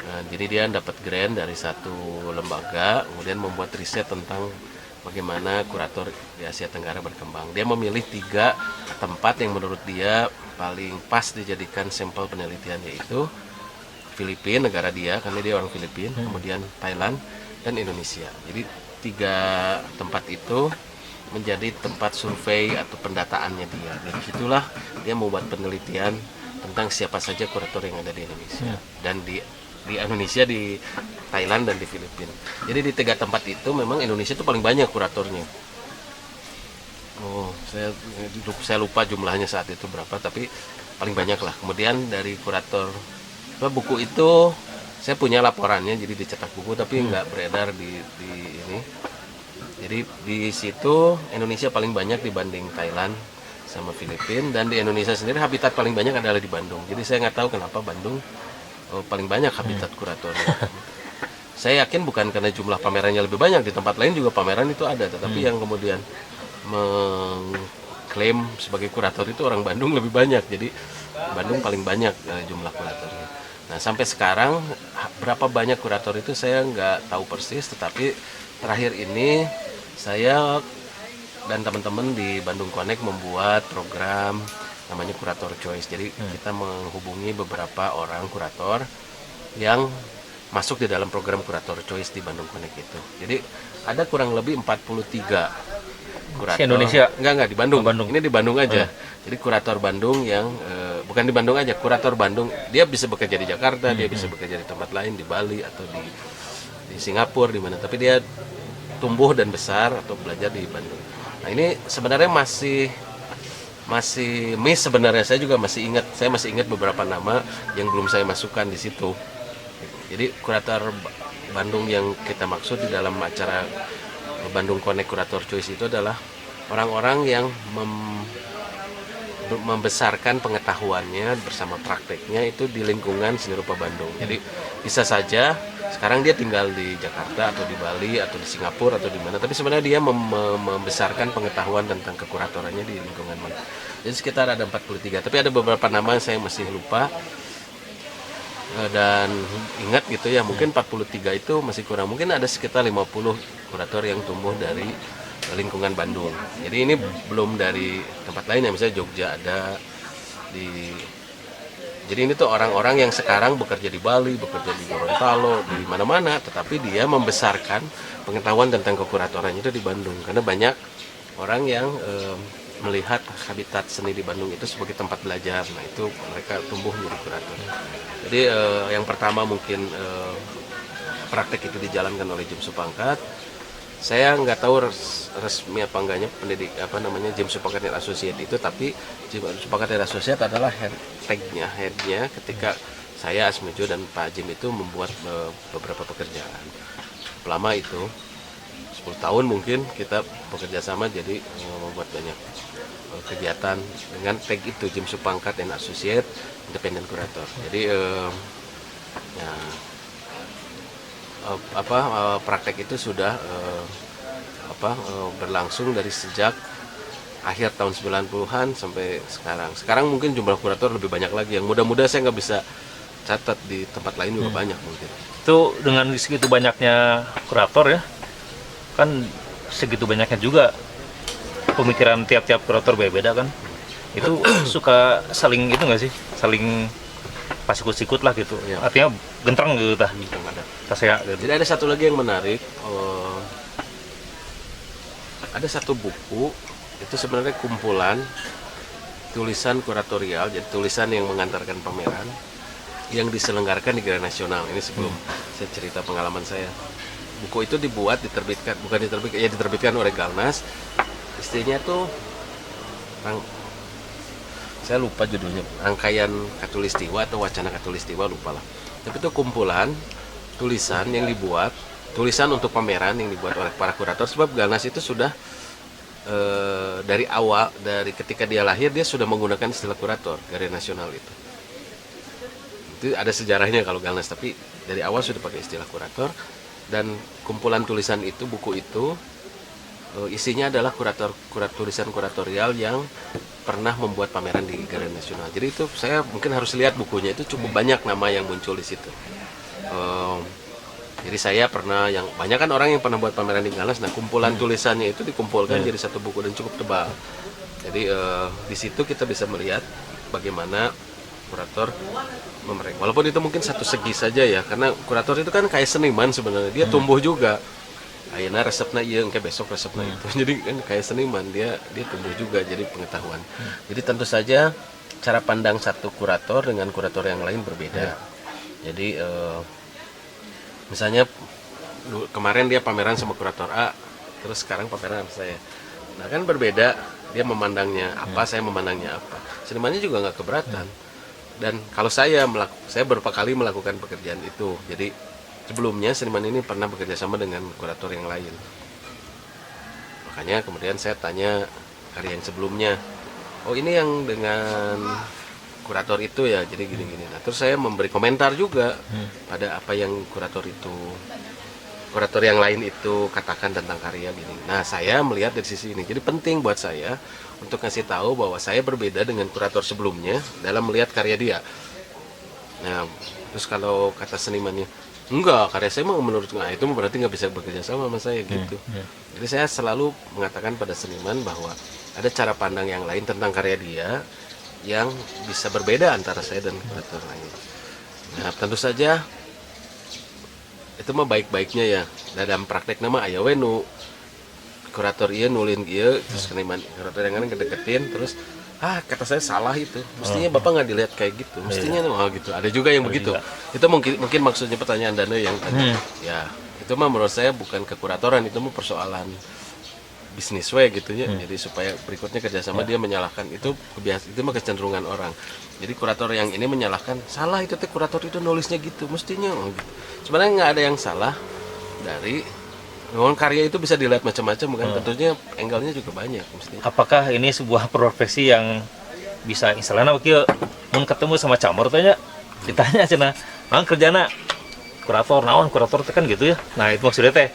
Nah, jadi dia dapat grant dari satu lembaga, kemudian membuat riset tentang bagaimana kurator di Asia Tenggara berkembang. Dia memilih 3 tempat yang menurut dia paling pas dijadikan sampel penelitian, yaitu Filipina, negara dia, karena dia orang Filipina, kemudian Thailand dan Indonesia. Jadi 3 tempat itu menjadi tempat survei atau pendataannya dia. Dari situlah dia membuat penelitian tentang siapa saja kurator yang ada di Indonesia dan di Indonesia, di Thailand dan di Filipina. Jadi di 3 tempat itu memang Indonesia itu paling banyak kuratornya. Oh, saya lupa jumlahnya saat itu berapa, tapi paling banyak lah. Kemudian dari kurator buku itu saya punya laporannya, jadi dicetak buku tapi nggak beredar di ini. Jadi di situ Indonesia paling banyak dibanding Thailand sama Filipina, dan di Indonesia sendiri habitat paling banyak adalah di Bandung. Jadi saya nggak tahu kenapa Bandung paling banyak habitat kuratornya. Saya yakin bukan karena jumlah pamerannya lebih banyak, di tempat lain juga pameran itu ada, tetapi yang kemudian mengklaim sebagai kurator itu orang Bandung lebih banyak. Jadi Bandung paling banyak jumlah kuratornya. Nah sampai sekarang berapa banyak kurator itu saya nggak tahu persis, tetapi terakhir ini saya dan teman-teman di Bandung Connect membuat program namanya Kurator Choice. Jadi kita menghubungi beberapa orang kurator yang masuk di dalam program Kurator Choice di Bandung Connect itu. Jadi ada kurang lebih 43 kurator. Indonesia? Enggak di Bandung. Bandung. Ini di Bandung aja. Jadi kurator Bandung yang bukan di Bandung aja, kurator Bandung. Dia bisa bekerja di Jakarta, dia bisa bekerja di tempat lain, di Bali atau di Singapura, di mana. Tapi dia tumbuh dan besar atau belajar di Bandung. Nah ini sebenarnya masih miss sebenarnya. Saya juga masih ingat beberapa nama yang belum saya masukkan di situ. Jadi kurator Bandung yang kita maksud di dalam acara Bandung Connect Kurator Choice itu adalah orang-orang yang membesarkan pengetahuannya bersama prakteknya itu di lingkungan seni rupa Bandung. Jadi bisa saja sekarang dia tinggal di Jakarta atau di Bali atau di Singapura atau di mana, tapi sebenarnya dia membesarkan pengetahuan tentang kekuratorannya di lingkungan mana. Jadi sekitar ada 43, tapi ada beberapa nama yang saya masih lupa dan ingat gitu ya, mungkin 43 itu masih kurang, mungkin ada sekitar 50 kurator yang tumbuh dari lingkungan Bandung. Jadi ini belum dari tempat lain ya, misalnya Jogja ada jadi ini tuh orang-orang yang sekarang bekerja di Bali, bekerja di Gorontalo, di mana-mana, tetapi dia membesarkan pengetahuan tentang kekuratorannya itu di Bandung. Karena banyak orang yang melihat habitat seni di Bandung itu sebagai tempat belajar. Nah itu mereka tumbuh menjadi kurator. Jadi yang pertama mungkin praktek itu dijalankan oleh Jim Supangkat. Saya nggak tahu resmi apa enggaknya Jim Supangkat and Associate itu, tapi Jim Supangkat and Associate adalah headnya ketika saya Asmijo dan Pak Jim itu membuat beberapa pekerjaan. Lama itu 10 tahun mungkin kita bekerja sama, jadi membuat banyak kegiatan dengan tag itu Jim Supangkat and Associate Independent Curator. Jadi praktek itu sudah berlangsung dari sejak akhir tahun 90-an sampai sekarang. Sekarang mungkin jumlah kurator lebih banyak lagi. Yang muda-muda saya nggak bisa catat, di tempat lain juga banyak mungkin. Itu dengan segitu banyaknya kurator ya, kan segitu banyaknya juga pemikiran tiap-tiap kurator beda-beda kan. Itu suka saling itu nggak sih? Saling pas ikut-ikut lah gitu. Ya. Artinya gentreng gitu tah. Tasya gitu. Jadi ada satu lagi yang menarik. Ada satu buku, itu sebenarnya kumpulan tulisan kuratorial, jadi tulisan yang mengantarkan pameran yang diselenggarakan di Galeria Nasional. Ini sebelum saya cerita pengalaman saya. Buku itu diterbitkan oleh Galnas. Istrinya tuh saya lupa judulnya, Rangkaian Katulistiwa atau Wacana Katulistiwa, lupa lah. Tapi itu kumpulan tulisan yang dibuat, tulisan untuk pameran yang dibuat oleh para kurator. Sebab Galnas itu sudah dari awal, dari ketika dia lahir dia sudah menggunakan istilah kurator, Galeria Nasional itu ada sejarahnya kalau Galnas, tapi dari awal sudah pakai istilah kurator. Dan kumpulan tulisan itu, buku itu isinya adalah tulisan kuratorial yang pernah membuat pameran di Galeria Nasional. Jadi itu saya mungkin harus lihat bukunya, itu cukup banyak nama yang muncul di situ. Jadi saya pernah, yang banyak kan orang yang pernah buat pameran di Galnas. Nah, kumpulan tulisannya itu dikumpulkan jadi satu buku dan cukup tebal. Jadi di situ kita bisa melihat bagaimana kurator walaupun itu mungkin satu segi saja ya, karena kurator itu kan kayak seniman sebenarnya, dia tumbuh juga. Ayeuna resepna ieu engke besok resepna itu. Jadi kan kayak seniman, dia tumbuh juga jadi pengetahuan. Jadi tentu saja cara pandang satu kurator dengan kurator yang lain berbeda. Jadi misalnya kemarin dia pameran sama kurator A, terus sekarang pameran sama saya. Nah kan berbeda, dia memandangnya apa, saya memandangnya apa. Senimannya juga nggak keberatan. Dan kalau saya beberapa kali melakukan pekerjaan itu. Jadi sebelumnya seniman ini pernah bekerja sama dengan kurator yang lain. Makanya kemudian saya tanya karya yang sebelumnya, oh ini yang dengan kurator itu ya, jadi gini-gini. Nah, terus saya memberi komentar juga pada apa yang kurator yang lain itu katakan tentang karya gini. Nah, saya melihat dari sisi ini. Jadi penting buat saya untuk ngasih tahu bahwa saya berbeda dengan kurator sebelumnya dalam melihat karya dia. Nah, terus kalau kata senimannya, enggak, karya saya menurut itu berarti nggak bisa bekerja sama saya gitu. Jadi saya selalu mengatakan pada seniman bahwa ada cara pandang yang lain tentang karya dia yang bisa berbeda antara saya dan kurator lain. Nah, tentu saja itu mah baik-baiknya ya. Dalam praktek nama aya we nu kurator ieu nulin ieu, terus seniman kurator yang lain kedeketin, terus kata saya salah itu. Mestinya Bapak nggak dilihat kayak gitu. Mestinya gitu. Ada juga yang begitu. Itu mungkin maksudnya pertanyaan Dana yang tadi. Ya, itu mah menurut saya bukan kekuratoran, itu mah persoalan bisnis gitu ya. Jadi supaya berikutnya kerjasama dia menyalahkan itu mah kecenderungan orang. Jadi kurator yang ini menyalahkan, salah itu kurator itu nulisnya gitu, mestinya gitu. Sebenarnya nggak ada yang salah dari memang karya itu bisa dilihat macam-macam kan, tentunya angle-nya juga banyak mestinya. Apakah ini sebuah profesi yang bisa istilahnya kieu mun ketemu sama camor tanya ditanya cenah, "Mang kerjana kurator naon?" Kurator teh kan gitu ya. Nah, itu maksudnya teh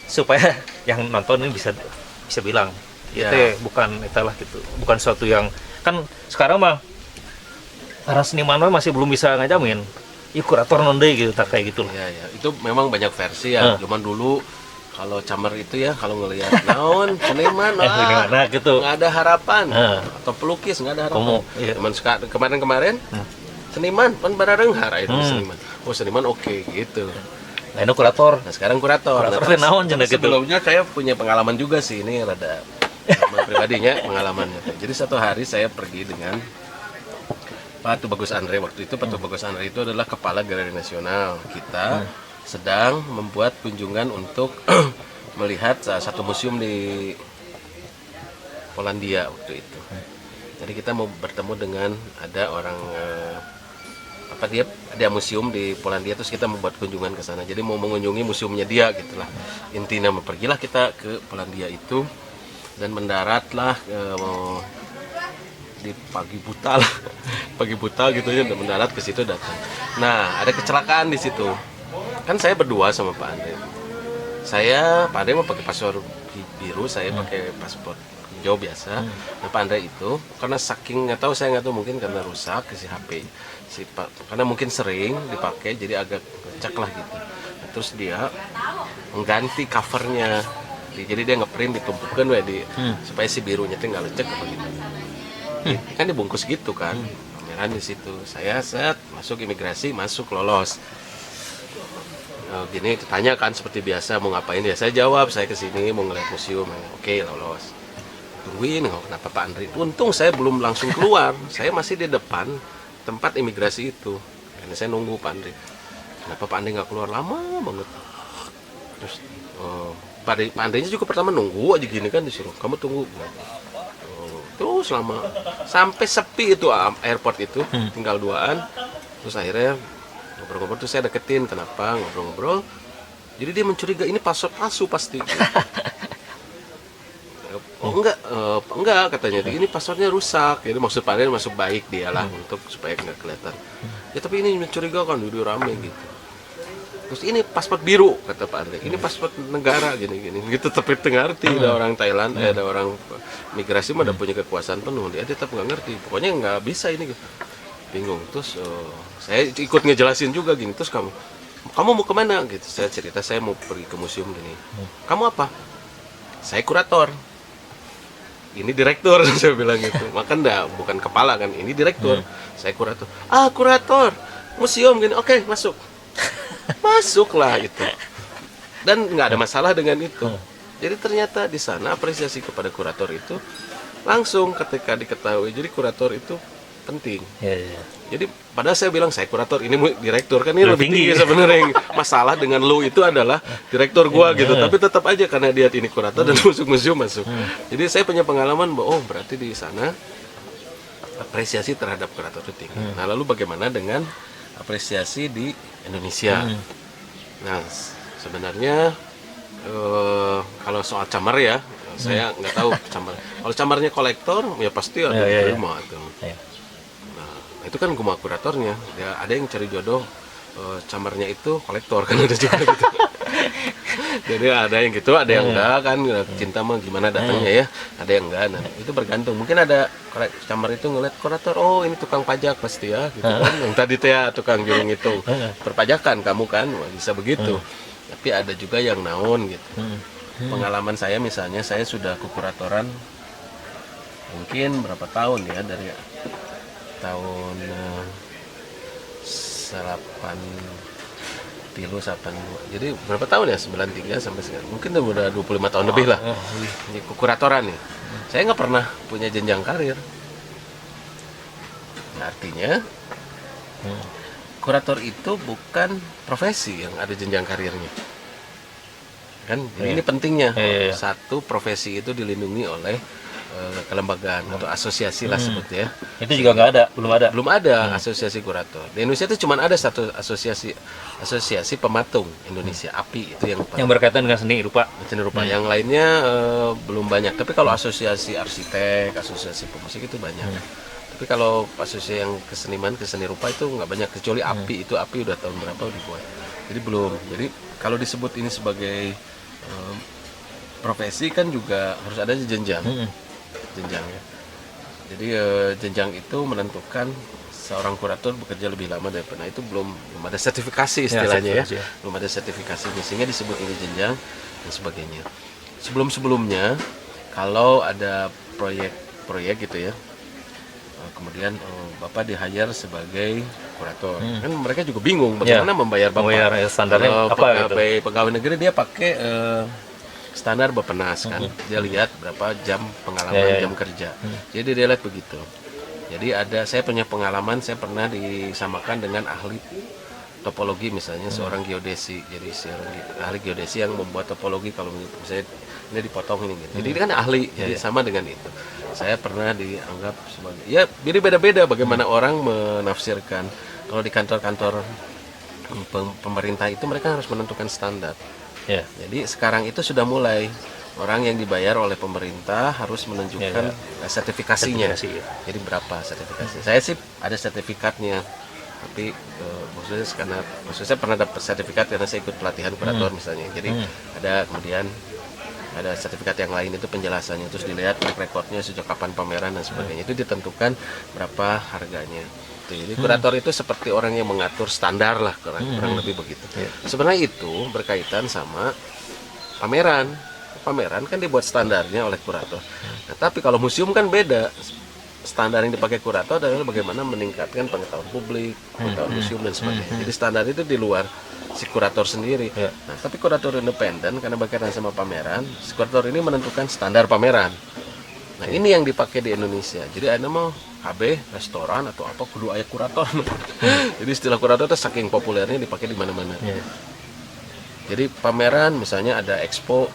supaya yang nonton ini bisa bilang itu bukan itulah gitu. Bukan suatu yang kan sekarang mah para seniman masih belum bisa ngajamin. Kurator non deui gitu, tak kayak gitu lah. Ya, itu memang banyak versi ya. Cuman dulu kalau camer itu ya, kalau ngelihat naon seniman gitu. Nggak ada harapan. Atau pelukis nggak ada harapan. Cuman kemarin seniman pan barareunghar itu seniman. Oh, seniman oke gitu. Nah, itu kurator. Nah, sekarang kurator. Naon cenah gitu. Sebelumnya saya punya pengalaman juga sih, ini rada pribadinya pengalamannya. Jadi satu hari saya pergi dengan Pak Tubagus Andre. Waktu itu Pak Tubagus Andre itu adalah kepala Galeria Nasional kita. sedang membuat kunjungan untuk melihat salah satu museum di Polandia waktu itu. Jadi kita mau bertemu dengan ada orang dia ada museum di Polandia, terus kita membuat kunjungan ke sana. Jadi mau mengunjungi museumnya dia gitulah. Intinya pergilah kita ke Polandia itu dan mendaratlah di pagi buta lah. Pagi buta gitu ya, mendarat ke situ datang. Nah, ada kecelakaan di situ. Kan saya berdua sama Pak Andre. Pak Andre mau pakai paspor biru, saya pakai paspor hijau biasa. Nah, Pak Andre itu karena saking saya nggak tahu mungkin karena rusak si HP karena mungkin sering dipakai jadi agak lecek lah gitu. Nah, terus dia mengganti covernya, jadi dia ngeprint ditumpukkan supaya si birunya tuh nggak lecek apa gitu. Kan dibungkus gitu kan, pameran di situ. Saya masuk imigrasi, masuk lolos. Gini ditanyakan seperti biasa mau ngapain ya, saya jawab saya kesini mau ngeliat museum. Oke, lolos. Tungguin, kenapa Pak Andri? Untung saya belum langsung keluar, saya masih di depan tempat imigrasi itu. Karena saya nunggu Pak Andri. Kenapa Pak Andri nggak keluar, lama banget. Terus Pak Andrinya juga pertama nunggu aja gini kan, disuruh kamu tunggu. Terus lama sampai sepi itu airport itu, tinggal duaan. Terus akhirnya ngobrol-ngobrol, terus saya deketin, kenapa ngobrol-ngobrol. Jadi dia mencurigai ini paspor palsu pasti. Enggak katanya, ini paspornya rusak. Jadi maksud Pak Andre masuk baik dia lah untuk supaya nggak kelihatan. Ya tapi ini mencurigakan, duduk rame gitu. Terus ini paspor biru kata Pak Andre, ini paspor negara gini-gini gitu. Tapi ngerti ada orang Thailand, ada orang migrasi mah udah punya kekuasaan penuh, dia tetap nggak ngerti. Pokoknya nggak bisa ini, bingung. Terus saya ikut ngejelasin juga gini. Terus kamu mau kemana gitu? Saya cerita saya mau pergi ke museum gini. Kamu apa? Saya kurator. Ini direktur, saya bilang gitu. Makan bukan kepala kan, ini direktur. Saya kurator. Kurator, museum gini. Oke, masuk. Masuklah itu. Dan nggak ada masalah dengan itu. Jadi ternyata di sana apresiasi kepada kurator itu langsung ketika diketahui. Jadi kurator itu penting. Jadi padahal saya bilang saya kurator, ini direktur kan, ini lebih tinggi sebenarnya. Masalah dengan lu itu adalah direktur gua gitu, tapi tetap aja karena dia ini kurator dan masuk museum masuk. Jadi saya punya pengalaman bahwa berarti di sana apresiasi terhadap kurator itu tinggi. Nah, lalu bagaimana dengan apresiasi di Indonesia? Nah, sebenarnya kalau soal camar ya, saya nggak tahu camar. Kalau camarnya kolektor ya pasti ada terima tuh. Itu kan cuma kuratornya, ya ada yang cari jodoh camarnya itu kolektor kan, ada juga gitu. Jadi ada yang gitu, ada yang enggak kan, cinta mah gimana datangnya ya, ada yang enggak. Nah itu bergantung, mungkin ada camar itu ngeliat kurator, oh ini tukang pajak pasti ya gitu kan, yang tadi teh ya tukang jurung itu perpajakan kamu kan, bisa begitu. Tapi ada juga yang naon gitu. Pengalaman saya misalnya, saya sudah kekuratoran mungkin berapa tahun ya, dari tahun 8 jadi berapa tahun ya, 93 sampai sekarang mungkin udah 25 tahun lebih lah di kekuratoran nih. Saya nggak pernah punya jenjang karir. Nah, artinya kurator itu bukan profesi yang ada jenjang karirnya kan. Jadi ini pentingnya satu profesi itu dilindungi oleh kelembagaan atau asosiasi lah sebetulnya. Itu juga nggak ada, belum ada asosiasi kurator. Di Indonesia itu cuma ada satu asosiasi pematung Indonesia, API, itu yang berkaitan dengan seni rupa. Yang lainnya belum banyak. Tapi kalau asosiasi arsitek, asosiasi pemusik itu banyak. Tapi kalau asosiasi yang seni rupa itu nggak banyak, kecuali API. Itu API udah tahun berapa dibuat. Jadi belum. Jadi kalau disebut ini sebagai profesi kan juga harus ada jenjang. Ya. Jadi jenjang itu menentukan seorang kurator bekerja lebih lama daripada. Nah, itu belum ada sertifikasi istilahnya ya. Belum ada sertifikasi, sehingga disebut ini jenjang dan sebagainya. Sebelumnya kalau ada proyek gitu ya, kemudian Bapak di-hire sebagai kurator, kan mereka juga bingung bagaimana membayar Bapak. Standarnya apa? Pegawai negeri dia pakai standar Bappenas kan, dia lihat berapa jam pengalaman jam kerja. Jadi dia lihat begitu. Jadi saya punya pengalaman, saya pernah disamakan dengan ahli topologi misalnya seorang geodesi, jadi seorang ahli geodesi yang membuat topologi kalau misalnya ini dipotong ini gitu. Jadi ini kan ahli, jadi sama dengan itu. Saya pernah dianggap sebagai, ya jadi beda-beda bagaimana orang menafsirkan. Kalau di kantor-kantor pemerintah itu mereka harus menentukan standar. Ya. Jadi sekarang itu sudah mulai orang yang dibayar oleh pemerintah harus menunjukkan sertifikasinya. Sertifikasi, ya. Jadi berapa sertifikasi? Saya sih ada sertifikatnya, tapi maksudnya saya pernah dapat sertifikat karena saya ikut pelatihan kurator misalnya. Jadi ada kemudian ada sertifikat yang lain itu penjelasannya, terus dilihat track recordnya sejak kapan pameran dan sebagainya, itu ditentukan berapa harganya. Jadi kurator itu seperti orang yang mengatur standar lah, kurang lebih begitu. Sebenarnya itu berkaitan sama pameran. Pameran kan dibuat standarnya oleh kurator. Nah, tapi kalau museum kan beda. Standar yang dipakai kurator adalah bagaimana meningkatkan pengetahuan publik, pengetahuan museum dan sebagainya. Jadi standar itu di luar si kurator sendiri. Nah, tapi kurator independen karena berkaitan sama pameran, si kurator ini menentukan standar pameran. Nah, ini yang dipakai di Indonesia. Jadi ada mau KB, restoran atau apa kudu aya kurator. Jadi istilah kurator itu saking populernya dipakai di mana-mana. Jadi pameran misalnya ada expo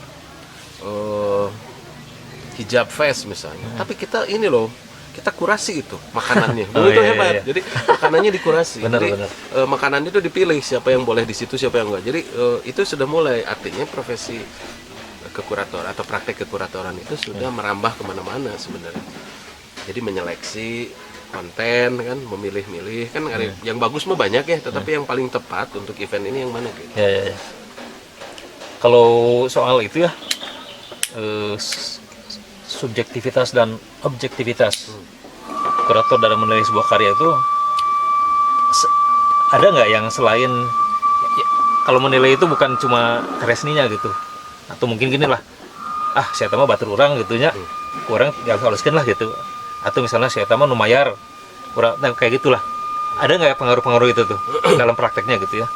hijab fest misalnya. Tapi kita ini loh, kita kurasi itu makanannya. Dulu itu hebat. Iya. Jadi makanannya dikurasi. Benar, Jadi benar. makanan itu dipilih siapa yang boleh di situ, siapa yang enggak. Jadi itu sudah mulai, artinya profesi kekurator atau praktek kekuratoran itu sudah merambah kemana-mana sebenarnya. Jadi menyeleksi konten kan, memilih-milih kan, yang bagus mah banyak ya, tetapi yang paling tepat untuk event ini yang mana gitu. Ya. Kalau soal itu ya, subjektivitas dan objektivitas kurator dalam menilai sebuah karya itu ada nggak yang selain kalau menilai itu bukan cuma karya seninya gitu, atau mungkin gini lah, saya mah batur orang gitunya, kurang ya haluskan lah gitu, atau misalnya saya mah numayar kurang, nah, kayak gitulah. Ada nggak pengaruh-pengaruh itu tuh dalam prakteknya gitu ya?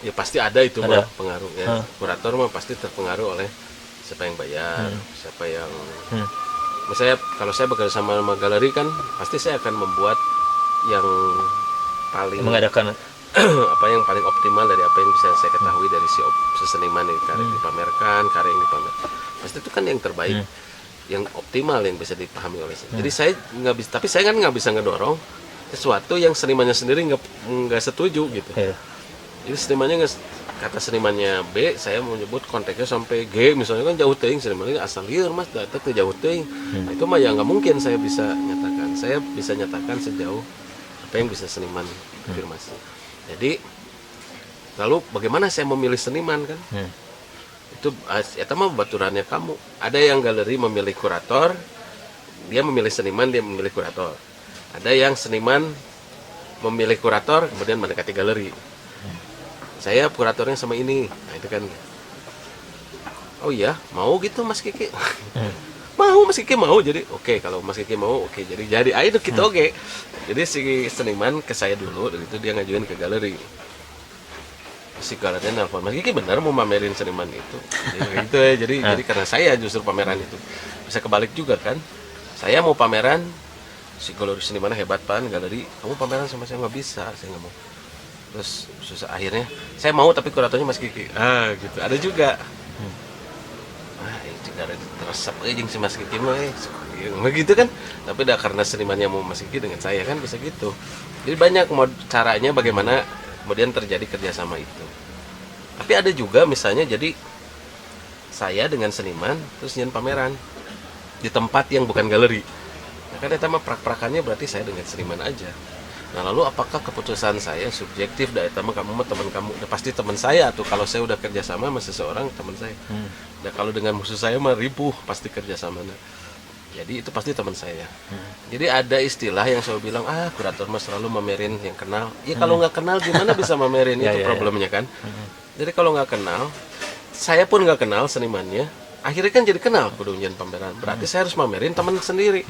Ya pasti ada itu Ada. mah pengaruh ya. Kurator mah pasti terpengaruh oleh siapa yang bayar, siapa yang misalnya kalau saya bekerja sama galeri kan pasti saya akan membuat yang paling Mengadakan apa yang paling optimal dari apa yang bisa saya ketahui dari si seniman yang karya dipamerkan, karya yang dipamerkan. Pasti itu kan yang terbaik, yang optimal yang bisa dipahami oleh saya. Jadi saya nggak bisa, tapi saya kan nggak bisa ngedorong sesuatu yang senimannya sendiri nggak setuju gitu. Jadi senimannya kata senimannya B, saya mau nyebut konteksnya sampai G misalnya kan jauh teuing, senimannya asal lieur mas data teu jauh teuing. Itu mah ya nggak mungkin saya bisa nyatakan. Saya bisa nyatakan sejauh apa yang bisa seniman konfirmasi. Jadi lalu bagaimana saya memilih seniman kan? Itu mah baturannya kamu. Ada yang galeri memilih kurator, dia memilih seniman, dia memilih kurator. Ada yang seniman memilih kurator kemudian mendekati galeri. Saya kuratornya sama ini, nah itu kan. Oh iya, mau gitu Mas Kiki? Mau Mas Kiki mau, jadi oke, kalau Mas Kiki mau oke, jadi ayo kita oke. Jadi si seniman ke saya dulu, dan itu dia ngajuin ke galeri. Si galerinya nelfon, Mas Kiki benar mau pamerin seniman itu? Gitu ya, jadi karena saya justru pameran itu bisa kebalik juga kan. Saya mau pameran, si galeri seniman hebat pan, galeri kamu pameran sama saya nggak bisa, saya nggak mau. Terus susah akhirnya saya mau tapi kuratornya Mas Kiki gitu ada juga. Itu gara teresap aja si Mas Kiki mah begitu kan, tapi dah karena senimannya mau Mas Kiki dengan saya kan bisa gitu. Jadi banyak caranya bagaimana kemudian terjadi kerjasama itu. Tapi ada juga misalnya jadi saya dengan seniman terus nyen pameran di tempat yang bukan galeri. Nah, kan itu mah prak-prakannya berarti saya dengan seniman aja. Nah lalu apakah keputusan saya subjektif dari teman kamu mah teman kamu, udah pasti teman saya tuh kalau saya udah kerjasama sama seseorang teman saya. Nah kalau dengan musuh saya mah ribuh pasti kerjasama. Jadi itu pasti teman saya. Jadi ada istilah yang saya bilang kurator mah selalu mamerin yang kenal. Ya kalau nggak kenal gimana bisa mamerin itu problemnya kan. Jadi kalau nggak kenal, saya pun nggak kenal senimannya. Akhirnya kan jadi kenal kudu nyen pameran. Berarti saya harus mamerin teman sendiri.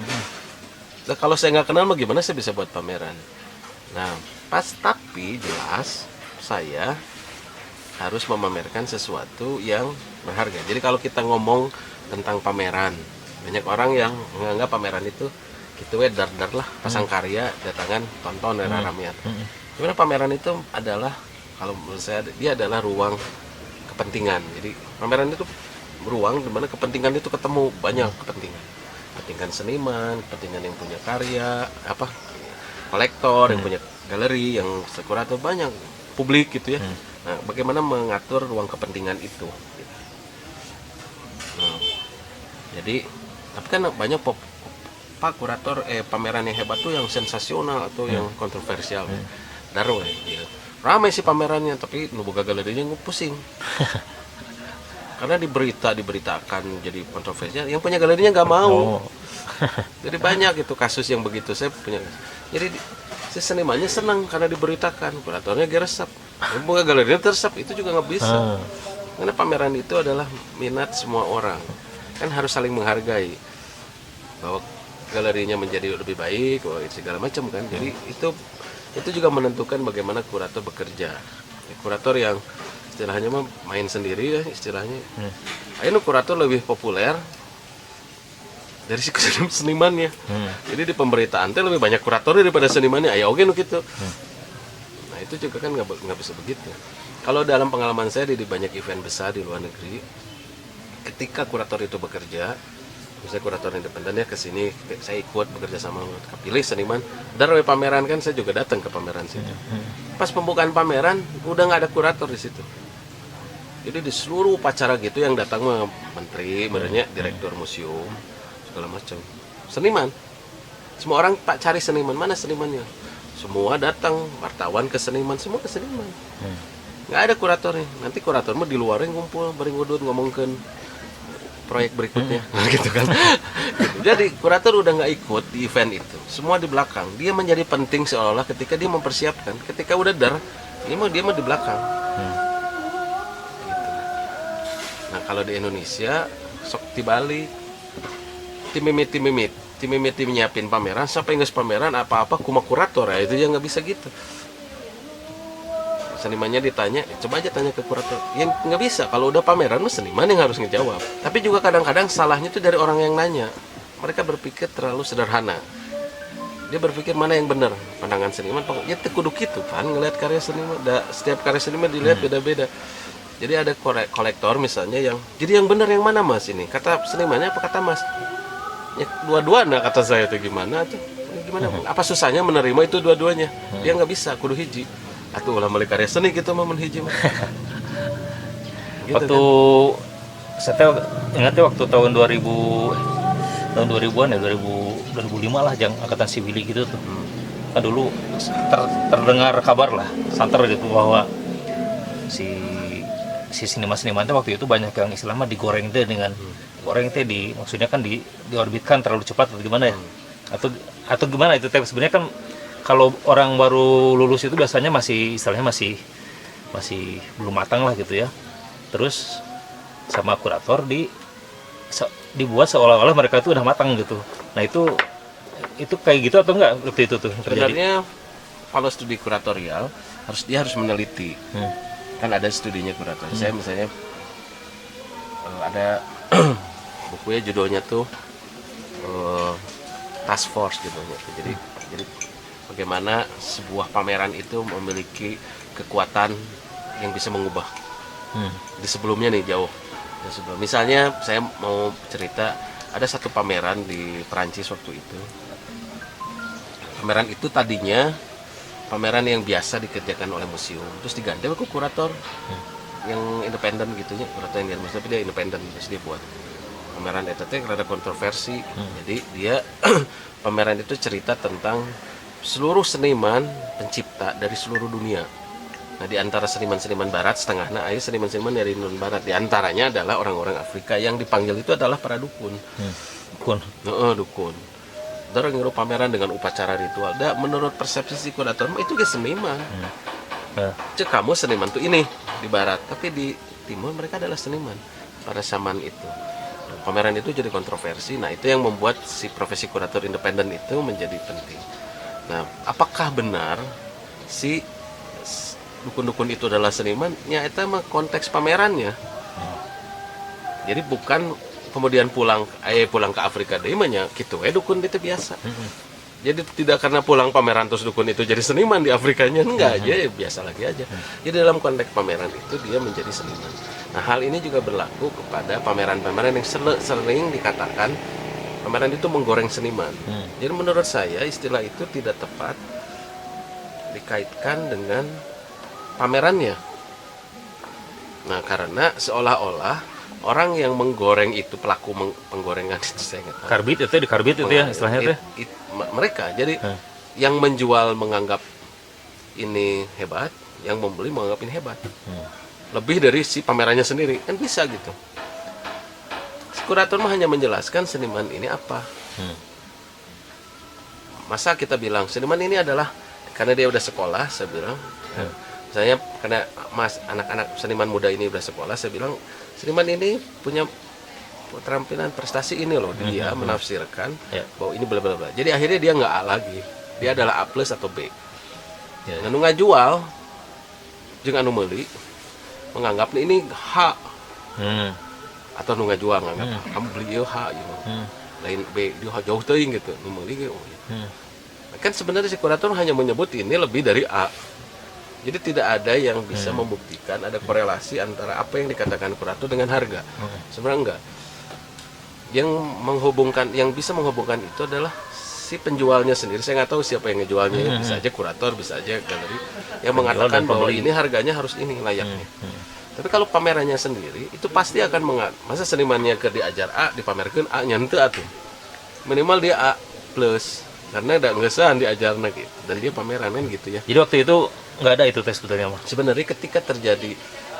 Nah, kalau saya nggak kenal mah gimana saya bisa buat pameran. Nah, tapi jelas saya harus memamerkan sesuatu yang berharga. Jadi kalau kita ngomong tentang pameran, banyak orang yang menganggap pameran itu gitu dar lah, pasang karya, datangan, tonton, ramiat. Sebenarnya pameran itu adalah, kalau menurut saya, dia adalah ruang kepentingan. Jadi pameran itu ruang di mana kepentingan itu ketemu, banyak kepentingan seniman, kepentingan yang punya karya, kolektor, yang punya galeri, yang sekurator, banyak publik gitu ya. Nah, bagaimana mengatur ruang kepentingan itu? Nah, jadi tapi kan banyak kurator pameran yang hebat tuh yang sensasional atau yang kontroversial. Daruh ya. Ramai sih pamerannya, tapi nu boga galerinya pusing. Karena diberitakan jadi kontroversial, yang punya galerinya nggak mau. Jadi banyak itu kasus yang begitu. Saya punya, jadi si senimannya senang karena diberitakan, kuratornya geresap. Yang boga galerinya tersap, itu juga nggak bisa. Karena pameran itu adalah minat semua orang, kan harus saling menghargai, bahwa galerinya menjadi lebih baik, bahwa segala macam kan. Jadi itu juga menentukan bagaimana kurator bekerja. Kurator yang istilahnya mah main sendiri ya istilahnya. Ayo kurator lebih populer dari si senimannya. Jadi di pemberitaan teh lebih banyak kurator daripada senimannya. Ayo oke gitu. Nah itu juga kan nggak bisa begitu. Kalau dalam pengalaman saya di banyak event besar di luar negeri, ketika kurator itu bekerja, misalnya kurator independen ya kesini, saya ikut bekerja sama, kepilih seniman, dari pameran kan saya juga datang ke pameran situ. Pas pembukaan pameran udah nggak ada kurator di situ. Jadi di seluruh upacara gitu yang datang menteri, merenya direktur museum, segala macam, seniman. Semua orang pak cari seniman, mana senimannya? Semua datang, wartawan ke seniman, semua ke seniman. Nggak ada kuratornya. Nanti kurator mah di luarnya ngumpul, bering ngudut ngomongkan proyek berikutnya, gitu kan. Jadi kurator udah nggak ikut di event itu, semua di belakang. Dia menjadi penting seolah-olah ketika dia mempersiapkan, ketika udah dia mah di belakang. Gitu. Nah kalau di Indonesia sok dibalik, tim nyiapin pameran, sampai nggak pameran apa-apa kuma kurator ya, itu ya nggak bisa gitu. Senimannya ditanya, coba aja tanya ke kurator. Yang nggak bisa, kalau udah pameran seniman yang harus ngejawab. Tapi juga kadang-kadang salahnya itu dari orang yang nanya. Mereka berpikir terlalu sederhana. Dia berpikir mana yang benar, pandangan seniman. Ya tekuduk itu kan, ngelihat karya seniman. Setiap karya seniman dilihat beda-beda. Jadi ada kolektor misalnya yang, jadi yang benar yang mana mas ini? Kata senimannya apa kata mas? Ya dua-duanya kata saya itu gimana tuh? Gimana? Apa susahnya menerima itu dua-duanya? Dia nggak bisa, kudu hiji. Atuh ulah meuli karya seni gitu mah menhiji mah. Gitu, waktu kan? Saya ingat waktu tahun 2000-an ya, 2005 lah, jang angkatan sivili gitu tuh. Kan dulu terdengar kabar lah, santer gitu, bahwa si seniman-seniman itu waktu itu banyak yang istilahnya digoreng deh dengan goreng teh maksudnya kan diorbitkan terlalu cepat atau gimana ya? Atau gimana itu teh sebenarnya kan. Kalau orang baru lulus itu biasanya istilahnya masih belum matang lah gitu ya. Terus sama kurator dibuat seolah-olah mereka itu udah matang gitu. Nah itu kayak gitu atau enggak waktu itu tuh terjadi? Sebenarnya kalau studi kuratorial dia harus meneliti. Kan ada studinya kurator. Saya misalnya ada bukunya judulnya tuh Task Force gitu. Jadi bagaimana sebuah pameran itu memiliki kekuatan yang bisa mengubah. Di sebelumnya nih jauh. Misalnya saya mau cerita, ada satu pameran di Perancis waktu itu. Pameran itu tadinya pameran yang biasa dikerjakan oleh museum, terus diganti oleh kurator yang independen gitu ya, kurator yang tapi dia independen, terus dia buat pameran itu rada kontroversi. Jadi dia pameran itu cerita tentang seluruh seniman pencipta dari seluruh dunia. Nah, di antara seniman-seniman barat setengahnya ada seniman-seniman dari non barat. Di antaranya adalah orang-orang Afrika yang dipanggil itu adalah para dukun. Dukun. Dorong ngiru pameran dengan upacara ritual. Menurut persepsi si kurator itu ke seniman. Cek kamu seniman tuh ini di barat, tapi di timur mereka adalah seniman pada zaman itu. Pameran itu jadi kontroversi. Nah, itu yang membuat si profesi kurator independen itu menjadi penting. Nah, apakah benar si dukun-dukun itu adalah seniman? Ya, itu mah konteks pamerannya. Jadi bukan kemudian pulang ke Afrika deh, gitu. Dukun itu biasa. Jadi tidak karena pulang pameran terus dukun itu jadi seniman di Afrikanya, enggak aja, ya biasa lagi aja. Jadi dalam konteks pameran itu dia menjadi seniman. Nah, hal ini juga berlaku kepada pameran-pameran yang sering dikatakan pameran itu menggoreng seniman. Jadi menurut saya istilah itu tidak tepat dikaitkan dengan pamerannya. Nah, karena seolah-olah orang yang menggoreng itu, pelaku penggorengan itu, saya nggak tahu. Karbit itu ya istilahnya teh. Mereka jadi yang menjual menganggap ini hebat, yang membeli menganggap ini hebat. Lebih dari si pamerannya sendiri, kan bisa gitu. Si kurator mah hanya menjelaskan seniman ini apa. Masa kita bilang seniman ini adalah karena dia udah sekolah, saya bilang. Misalnya karena anak-anak seniman muda ini udah sekolah, saya bilang seniman ini punya keterampilan prestasi ini loh, dia menafsirkan bahwa ini bla bla bla. Jadi akhirnya dia nggak A lagi, dia adalah A plus atau B. Anu ngajual, jeung anu meuli menganggap ini H, atau anu ngajual nganggap kamu beli ieu H gitu, lain B, dia jauh teuing gitu, anu meuli ge. Kan sebenarnya si kurator hanya menyebut ini lebih dari A. Jadi tidak ada yang bisa membuktikan ada korelasi antara apa yang dikatakan kurator dengan harga. Sebenarnya enggak. Yang bisa menghubungkan itu adalah si penjualnya sendiri. Saya nggak tahu siapa yang ngejualnya. Bisa aja kurator, bisa aja galeri yang mengatakan bahwa ini harganya harus ini layaknya. Tapi kalau pamerannya sendiri itu pasti akan masa senimannya ke diajar A dipamerkan A nyante atuh. Minimal dia A plus karena ada ngesan diajarna gitu dan dia pameran kan gitu ya. Jadi waktu itu nggak ada itu tes sebetulnya mah. Sebenarnya ketika terjadi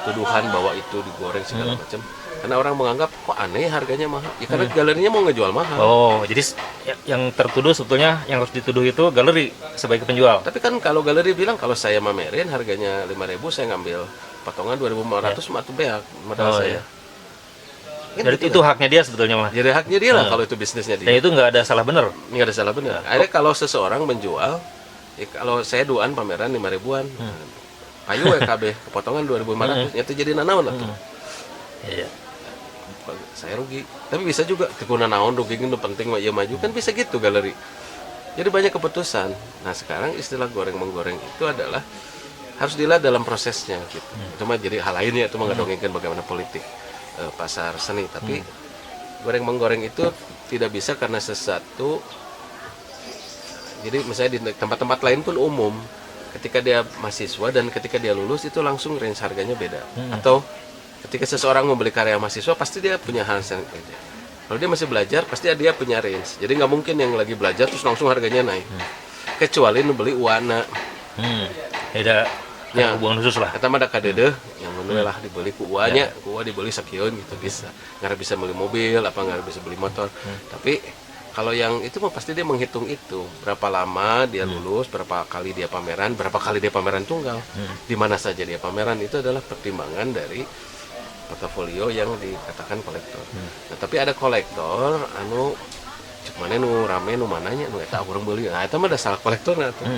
tuduhan bahwa itu digoreng segala macam, karena orang menganggap kok aneh harganya mahal. Ya karena galerinya mau ngejual mahal. Oh, jadi yang tertuduh sebetulnya yang harus dituduh itu galeri sebagai penjual. Tapi kan kalau galeri bilang kalau saya mamerin harganya 5.000, saya ngambil potongan 2.500 mah atuh beak modal saya. Kan Jadi gitu itu kan? haknya dia sebetulnya mah. Jadi haknya dia lah kalau itu bisnisnya Dan dia. itu nggak ada salah benar. Nggak ada salah benar. Akhirnya kalau seseorang menjual, ya kalau saya duaan pameran 5.000-an, payu KB kepotongan 2.500, itu jadi nanaon lah tuh. Iya. Saya rugi. Tapi bisa juga tikuna naon rugi itu penting mah ieu maju kan bisa gitu galeri. Jadi banyak keputusan. Nah, sekarang istilah goreng-menggoreng itu adalah harus dilihat dalam prosesnya gitu. Itu mah jadi hal lainnya, itu mah ngadongengkeun bagaimana politik pasar seni, tapi goreng-menggoreng itu tidak bisa karena sesuatu. Jadi misalnya di tempat-tempat lain pun umum, ketika dia mahasiswa dan ketika dia lulus itu langsung range harganya beda. Atau ketika seseorang membeli karya mahasiswa pasti dia punya hal yang beda. Kalau dia masih belajar pasti dia punya range. Jadi nggak mungkin yang lagi belajar terus langsung harganya naik. Kecuali beli wana. Beda Ya, hubungan khusus lah. kata mah da kadeudeung yang menurut lah dibeli ku uanya, ku dibeli sakieun gitu bisa. Nggak bisa beli mobil, apa nggak bisa beli motor. Tapi kalau yang itu mah pasti dia menghitung itu berapa lama dia lulus, berapa kali dia pameran, berapa kali dia pameran tunggal, di mana saja dia pameran, itu adalah pertimbangan dari portofolio yang dikatakan kolektor. Nah, tapi ada kolektor anu cek mana nu rame nu mananya nu eta urang beuli. Nah, eta mah da salah kolektorna tuh.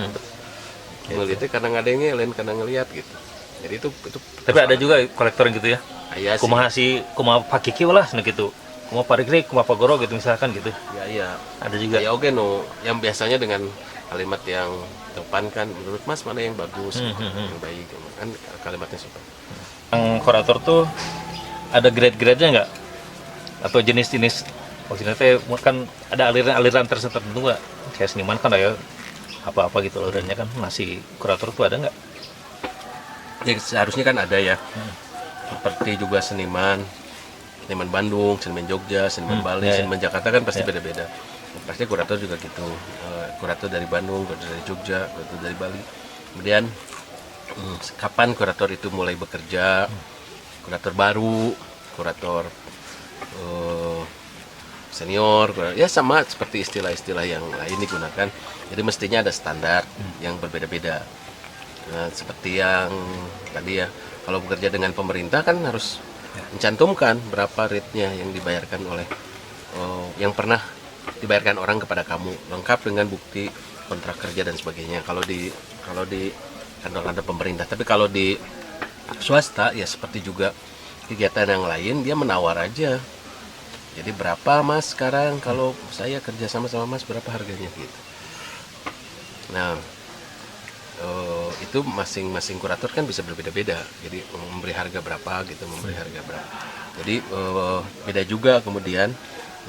Ngeliatnya karena ngadenge lain karena ngelihat gitu. Jadi itu Tapi ada juga kolektor yang gitu ya. Iya sih. Kumaha pakiki lah gitu. Kumaha parikri, kumaha pagoro gitu misalkan gitu. Ya iya. Ada juga. Ya oke no, yang biasanya dengan kalimat yang sopan kan, menurut Mas mana yang bagus, yang baik, kan kalimatnya sopan. Yang kurator tuh ada grade-grade-nya nggak? Atau jenis-jenis? Maksudnya teh kan ada aliran-aliran tertentu nggak? Kayak seniman kan ada apa-apa gitu loh, dan kan masih kurator tuh ada nggak? Ya seharusnya kan ada ya. Seperti juga seniman Bandung, seniman Jogja, seniman Bali, seniman Jakarta kan pasti beda-beda. Pasti kurator juga gitu. Kurator dari Bandung, kurator dari Jogja, kurator dari Bali. Kemudian kapan kurator itu mulai bekerja? Kurator baru, kurator senior, ya sama seperti istilah-istilah yang lain digunakan. Jadi mestinya ada standar yang berbeda-beda. Nah, seperti yang tadi ya, kalau bekerja dengan pemerintah kan harus mencantumkan berapa rate-nya yang dibayarkan oleh yang pernah dibayarkan orang kepada kamu, lengkap dengan bukti kontrak kerja dan sebagainya. Kalau di kantor-kantor pemerintah, tapi kalau di swasta ya seperti juga kegiatan yang lain, dia menawar aja. Jadi berapa Mas sekarang kalau saya kerja sama Mas berapa harganya gitu. Nah, itu masing-masing kurator kan bisa berbeda-beda. Jadi memberi harga berapa gitu, memberi harga berapa. Jadi beda juga kemudian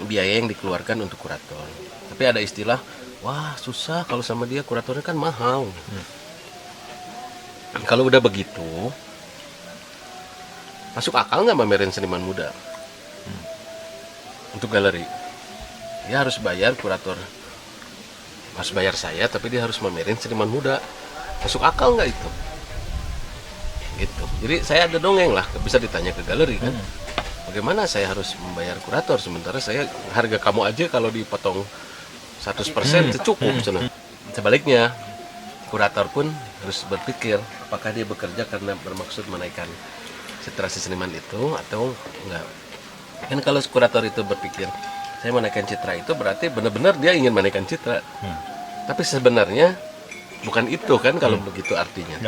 biaya yang dikeluarkan untuk kurator. Tapi ada istilah, wah susah kalau sama dia, kuratornya kan mahal. Kalau udah begitu, masuk akal nggak pamerin seniman muda untuk galeri? Dia harus bayar kurator, harus bayar saya, tapi dia harus pamerin seniman muda. Masuk akal nggak itu? Gitu. Jadi saya ada dongeng lah, bisa ditanya ke galeri kan. Bagaimana saya harus membayar kurator sementara saya harga kamu aja kalau dipotong 100% itu cukup. Sebaliknya, kurator pun harus berpikir apakah dia bekerja karena bermaksud menaikkan citra si seniman itu atau enggak. Kan kalau kurator itu berpikir saya menaikkan citra itu berarti benar-benar dia ingin menaikkan citra. Tapi sebenarnya bukan itu kan kalau begitu artinya.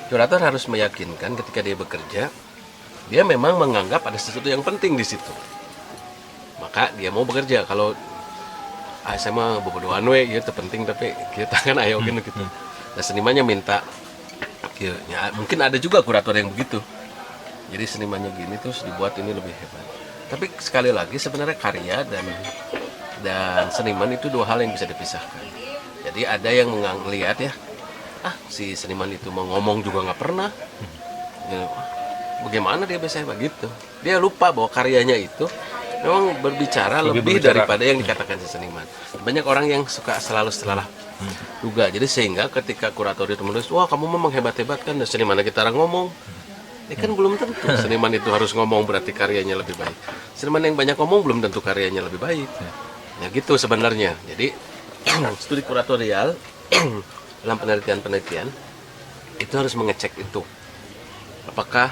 Kurator harus meyakinkan ketika dia bekerja, dia memang menganggap ada sesuatu yang penting di situ. Maka dia mau bekerja. Kalau saya mah bobodohan we gitu penting tapi kita kan ayo gitu. Nah, senimannya minta ya, mungkin ada juga kurator yang begitu. Jadi senimannya gini terus dibuat ini lebih hebat. Tapi sekali lagi sebenarnya karya dan seniman itu dua hal yang bisa dipisahkan. Jadi ada yang melihat ya, si seniman itu mau ngomong juga nggak pernah. Ya, bagaimana dia bisa begitu? Dia lupa bahwa karyanya itu memang berbicara lebih daripada yang dikatakan si seniman. Banyak orang yang suka selalu salah juga. Jadi sehingga ketika kurator itu menulis, wah kamu memang hebat-hebat kan, dan seniman kita ngomong. Ya kan belum tentu seniman itu harus ngomong berarti karyanya lebih baik. Seniman yang banyak ngomong belum tentu karyanya lebih baik. Ya gitu sebenarnya. Jadi studi kuratorial dalam penelitian-penelitian itu harus mengecek itu. Apakah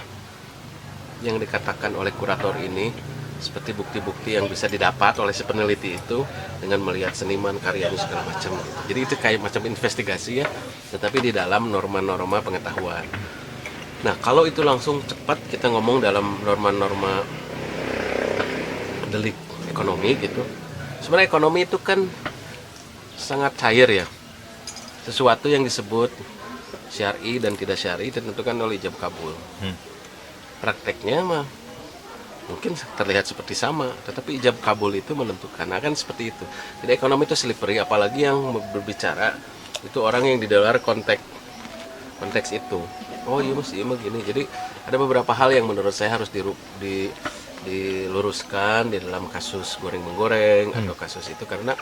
yang dikatakan oleh kurator ini seperti bukti-bukti yang bisa didapat oleh si peneliti itu dengan melihat seniman karyanya segala macam. Jadi itu kayak macam investigasi ya, tetapi di dalam norma-norma pengetahuan. Nah, kalau itu langsung cepat kita ngomong dalam norma-norma delik ekonomi gitu. Sebenarnya ekonomi itu kan sangat cair ya. Sesuatu yang disebut syar'i dan tidak syar'i ditentukan oleh ijab kabul. Prakteknya mah mungkin terlihat seperti sama, tetapi ijab kabul itu menentukan. Nah, kan seperti itu. Jadi ekonomi itu slippery, apalagi yang berbicara itu orang yang di luar konteks itu. Oh iya mas, iya gini. Jadi ada beberapa hal yang menurut saya harus diluruskan di dalam kasus goreng-menggoreng atau kasus itu, karena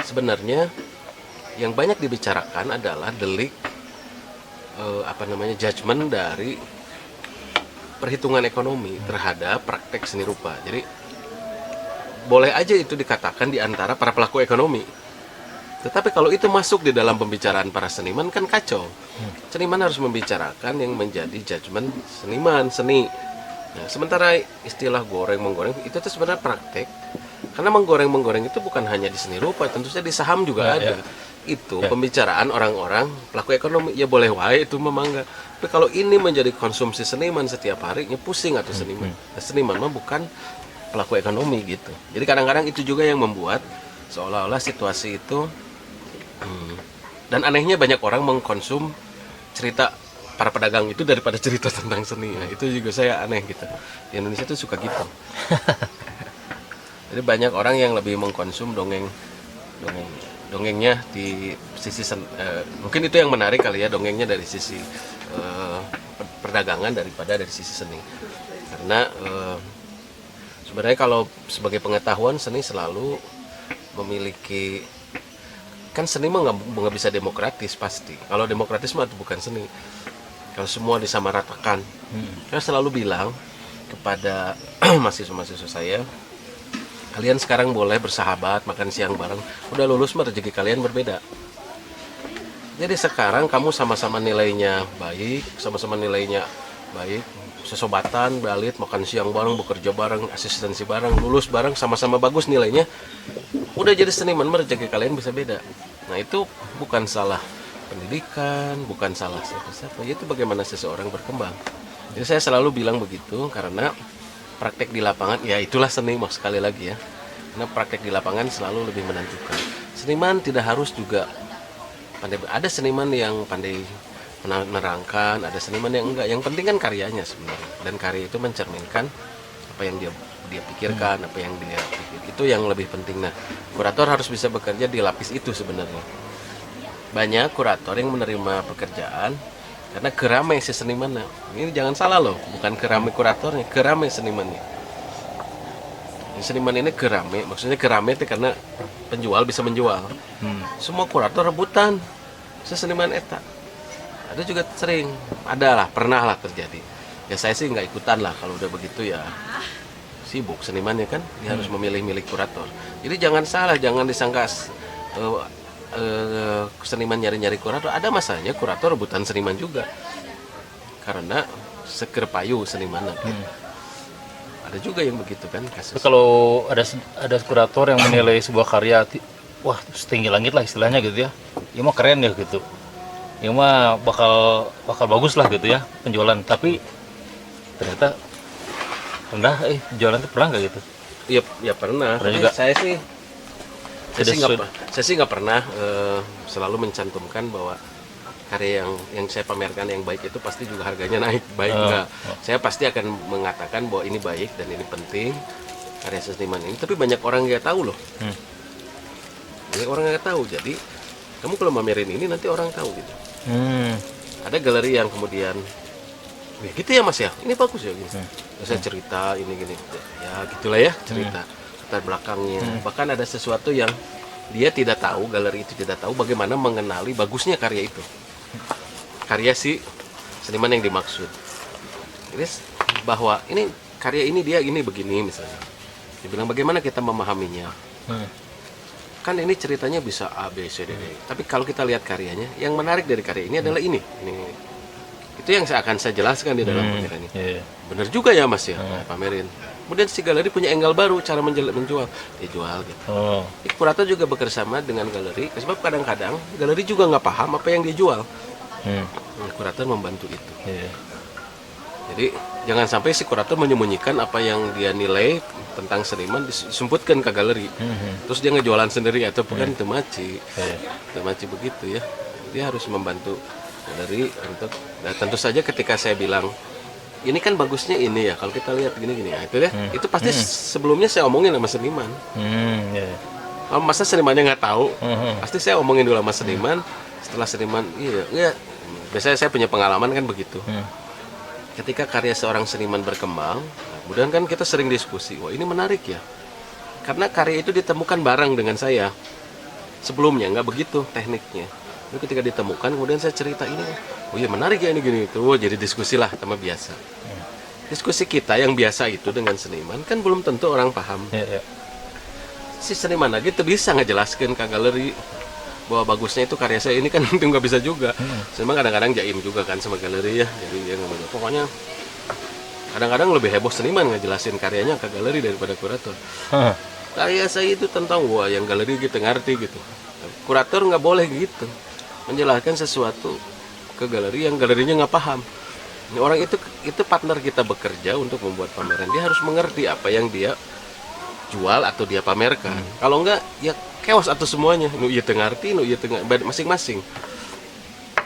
sebenarnya yang banyak dibicarakan adalah delik judgement dari perhitungan ekonomi terhadap praktek seni rupa. Jadi boleh aja itu dikatakan di antara para pelaku ekonomi. Tetapi kalau itu masuk di dalam pembicaraan para seniman kan kacau. Seniman harus membicarakan yang menjadi judgement seni. Nah, sementara istilah goreng-menggoreng itu tuh sebenarnya praktek. Karena menggoreng-menggoreng itu bukan hanya di seni rupa, tentu saja di saham juga ada. Itu pembicaraan orang-orang pelaku ekonomi, ya boleh wae itu memang enggak. Tapi kalau ini menjadi konsumsi seniman setiap harinya pusing atau seniman. Nah, seniman mah bukan pelaku ekonomi gitu. Jadi kadang-kadang itu juga yang membuat seolah-olah situasi itu dan anehnya banyak orang mengkonsum cerita para pedagang itu daripada cerita tentang seni. Nah, itu juga saya aneh gitu. Di Indonesia tuh suka gitu. Jadi banyak orang yang lebih mengkonsum dongengnya di sisi mungkin itu yang menarik kali ya, dongengnya dari sisi perdagangan daripada dari sisi seni. Karena sebenarnya kalau sebagai pengetahuan seni selalu memiliki, kan seni mah nggak bisa demokratis pasti. Kalau demokratis mah itu bukan seni. Kalau semua disamaratakan. Saya selalu bilang kepada mahasiswa-mahasiswa saya, kalian sekarang boleh bersahabat, makan siang bareng. Udah lulus mah rezeki kalian berbeda. Jadi sekarang kamu sama-sama nilainya baik, sesobatan, balit, makan siang bareng, bekerja bareng, asistensi bareng, lulus bareng, sama-sama bagus nilainya. Udah jadi seniman mah rezeki kalian bisa beda. Nah, itu bukan salah pendidikan, bukan salah siapa-siapa. Itu bagaimana seseorang berkembang. Jadi saya selalu bilang begitu karena praktek di lapangan, ya itulah seni sekali lagi ya. Karena praktek di lapangan selalu lebih menentukan. Seniman tidak harus juga Ada seniman yang pandai menerangkan, ada seniman yang enggak. Yang penting kan karyanya sebenarnya, dan karya itu mencerminkan apa yang dia pikirkan, apa yang dia pikir, itu yang lebih penting. Nah, kurator harus bisa bekerja di lapis itu sebenarnya. Banyak kurator yang menerima pekerjaan karena keramai si senimannya. Ini jangan salah loh, bukan keramai kuratornya, keramai senimannya. Seniman ini keramai, maksudnya keramai itu karena penjual bisa menjual. Semua kurator rebutan si seniman eta. Ada juga sering, pernah lah terjadi. Ya saya sih nggak ikutan lah, kalau udah begitu ya sibuk senimannya kan, dia harus memilih-milih kurator. Jadi jangan salah, jangan disangka seniman nyari-nyari kurator. Ada masanya kurator rebutan seniman juga, karena seker payu seniman gitu. Ada juga yang begitu kan kasus. Kalau ada kurator yang menilai sebuah karya, wah setinggi langit lah istilahnya gitu ya, ya mah keren ya gitu, ya mah bakal bagus lah gitu ya penjualan, tapi ternyata rendah, penjualan itu pernah nggak gitu? Ya pernah. Pernah juga. Saya sih nggak pernah selalu mencantumkan bahwa karya yang saya pamerkan yang baik itu pasti juga harganya naik. Baik enggak. Saya pasti akan mengatakan bahwa ini baik dan ini penting karya seniman ini. Tapi banyak orang nggak tahu loh. Banyak orang nggak tahu. Jadi kamu kalau mamerin ini nanti orang tahu gitu. Ada galeri yang kemudian, ya gitu ya mas ya, ini bagus ya gitu. Saya cerita ini gini, ya gitulah ya cerita latar belakangnya. Bahkan ada sesuatu yang dia tidak tahu, galeri itu tidak tahu bagaimana mengenali bagusnya karya itu, karya si seniman yang dimaksud. Jadi bahwa ini karya ini dia ini begini misalnya, dia bilang bagaimana kita memahaminya. Kan ini ceritanya bisa A, B, C, D, D. Tapi kalau kita lihat karyanya, yang menarik dari karya ini adalah ini. Itu yang akan saya jelaskan di dalam pameran ini. Bener juga ya mas ya, pamerin. Kemudian si galeri punya angle baru cara menjual, dia jual gitu. Kurator juga bekerjasama dengan galeri, sebab kadang-kadang galeri juga nggak paham apa yang dia jual. Kurator membantu itu. Jadi jangan sampai si kurator menyembunyikan apa yang dia nilai tentang seniman, disumputkan ke galeri. Terus dia ngejualan sendiri atau bukan temaci begitu ya. Dia harus membantu galeri untuk, nah, tentu saja ketika saya bilang ini kan bagusnya ini ya, kalau kita lihat gini-gini ya, itu ya, itu pasti sebelumnya saya omongin sama seniman. Kalau masa senimannya nggak tahu, pasti saya omongin dulu sama seniman. Setelah seniman, iya, biasanya saya punya pengalaman kan begitu. Ketika karya seorang seniman berkembang, kemudian kan kita sering diskusi, wah ini menarik ya, karena karya itu ditemukan bareng dengan saya. Sebelumnya nggak begitu tekniknya. Lalu ketika ditemukan, kemudian saya cerita ini, oh iya menarik ya ini gini itu, jadi diskusi lah sama biasa. Diskusi kita yang biasa itu dengan seniman kan belum tentu orang paham. Si seniman lagi tuh bisa ngejelaskan ke galeri bahwa bagusnya itu karya saya ini kan itu nggak bisa juga. Memang kadang-kadang jaim juga kan sama galeri ya, jadi dia ngomong pokoknya kadang-kadang lebih heboh seniman ngejelasin karyanya ke galeri daripada kurator. Karya saya itu tentang wah yang galeri gitu ngerti gitu. Kurator nggak boleh gitu menjelaskan sesuatu ke galeri yang galerinya nggak paham. Ini orang itu partner kita bekerja untuk membuat pameran, dia harus mengerti apa yang dia jual atau dia pamerkan. Kalau enggak ya chaos atau semuanya. Nu ieu teu ngarti, nu ieu teu masing-masing.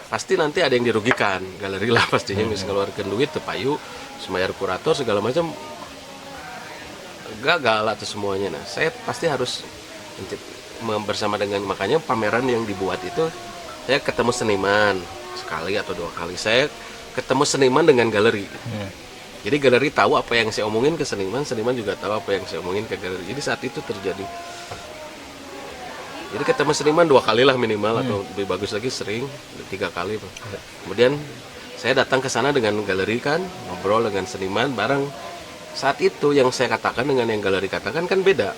Pasti nanti ada yang dirugikan, galeri lah pastinya bisa keluarkan duit teu payu, semayar kurator segala macam gagal atau semuanya. Nah, saya pasti harus bersama dengan, makanya pameran yang dibuat itu saya ketemu seniman sekali atau dua kali, saya ketemu seniman dengan galeri. Jadi galeri tahu apa yang saya omongin ke seniman, seniman juga tahu apa yang saya omongin ke galeri. Jadi saat itu terjadi. Jadi ketemu seniman 2 kali lah minimal, atau lebih bagus lagi sering 3 kali. Kemudian saya datang ke sana dengan galeri kan, ngobrol dengan seniman bareng. Saat itu yang saya katakan dengan yang galeri katakan kan beda.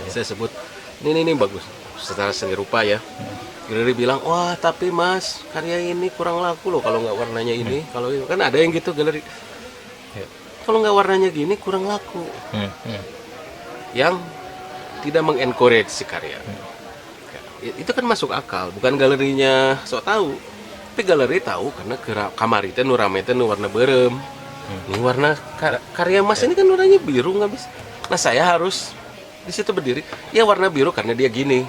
Saya sebut ini bagus secara seni rupa ya. Galeri bilang, wah tapi mas karya ini kurang laku loh kalau nggak warnanya ini. Kalau kan ada yang gitu galeri, kalau nggak warnanya gini kurang laku. Yang tidak mengencourage si karya. Itu kan masuk akal, bukan galerinya sok tahu, tapi galeri tahu karena kamar itu nu rame itu nu warna berem. Ini warna karya mas ini kan warnanya biru nggak bisa. Nah saya harus di situ berdiri, ya warna biru karena dia gini,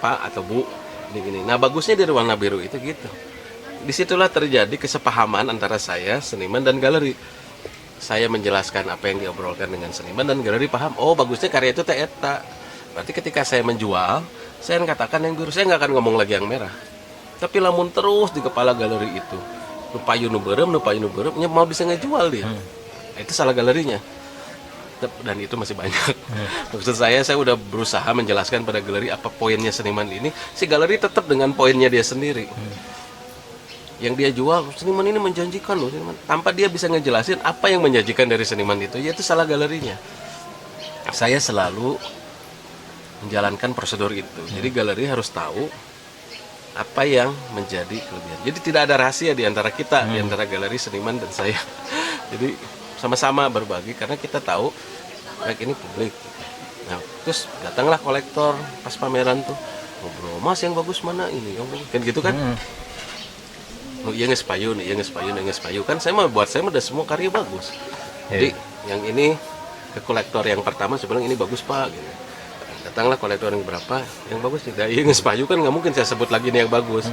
Pak atau Bu, Gini. Nah bagusnya dari warna biru itu gitu. Disitulah terjadi kesepahaman antara saya, seniman dan galeri. Saya menjelaskan apa yang diobrolkan dengan seniman dan galeri paham. Oh bagusnya karya itu teh eta. Berarti ketika saya menjual, saya akan katakan yang biru, saya nggak akan ngomong lagi yang merah. Tapi lamun terus di kepala galeri itu, nu payu nu beureum, mau bisa ngejual dia. Nah, itu salah galerinya. Dan itu masih banyak. Maksud saya udah berusaha menjelaskan pada galeri apa poinnya seniman ini. Si galeri tetap dengan poinnya dia sendiri. Yang dia jual, seniman ini menjanjikan loh, seniman. Tanpa dia bisa ngejelasin apa yang menjanjikan dari seniman itu, ya itu salah galerinya. Saya selalu menjalankan prosedur itu. Jadi galeri harus tahu apa yang menjadi kelebihan. Jadi tidak ada rahasia di antara kita, di antara galeri, seniman, dan saya. Jadi sama-sama berbagi karena kita tahu baik ini publik. Nah, terus datanglah kolektor pas pameran tuh ngobrol, mas yang bagus mana ini, yang bagus kan gitu kan. Oh iya ngespayu nih, ngespayu kan saya mah udah semua karya bagus. Jadi yang ini ke kolektor yang pertama saya bilang ini bagus pak. Gitu. Datanglah kolektor yang berapa yang bagus tidak, iya ngespayu kan nggak mungkin saya sebut lagi nih yang bagus.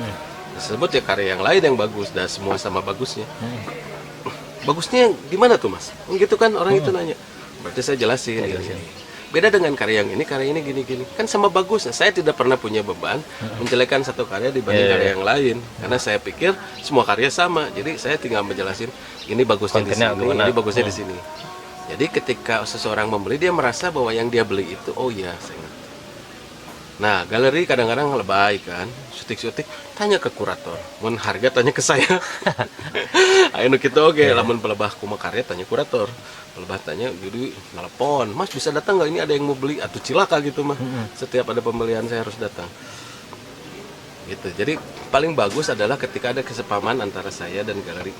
Sebut ya karya yang lain yang bagus, dan semua sama bagusnya. Bagusnya gimana tuh mas? Gitu kan orang itu nanya. Berarti saya jelasin. Beda dengan karya yang ini gini. Kan sama bagusnya. Saya tidak pernah punya beban menjelekkan satu karya dibanding karya yang lain. Karena saya pikir semua karya sama. Jadi saya tinggal menjelasin ini bagusnya di sini, ini bagusnya di sini. Jadi ketika seseorang membeli dia merasa bahwa yang dia beli itu oh iya saya ngerti. Nah galeri kadang-kadang lebay kan, sutik-sutik tanya ke kurator, mun harga tanya ke saya. Ayo nu kitu oge, lamun pelebah kumaha karya tanya kurator. Pelebah tanya jadi telepon, mas bisa datang nggak, ini ada yang mau beli, atau cilaka gitu mah. Setiap ada pembelian saya harus datang gitu. Jadi paling bagus adalah ketika ada kesepahaman antara saya dan galeri.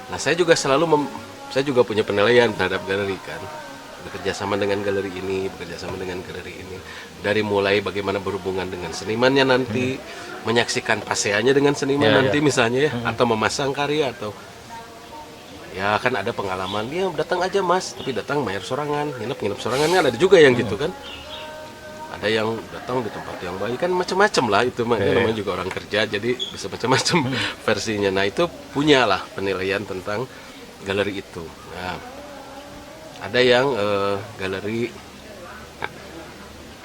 Nah saya juga saya juga punya penilaian terhadap galeri kan, bekerja sama dengan galeri ini, bekerja sama dengan galeri ini, dari mulai bagaimana berhubungan dengan senimannya nanti, menyaksikan paseannya dengan seniman nanti misalnya ya, atau memasang karya, atau ya kan ada pengalaman dia datang aja mas, tapi datang bayar sorangan, nginep sorangan kan ada juga yang gitu kan, ada yang datang di tempat yang baik kan, macam-macam lah itu mah, namanya juga orang kerja jadi bisa macam-macam versinya. Nah itu punyalah penilaian tentang galeri itu. Nah ada yang galeri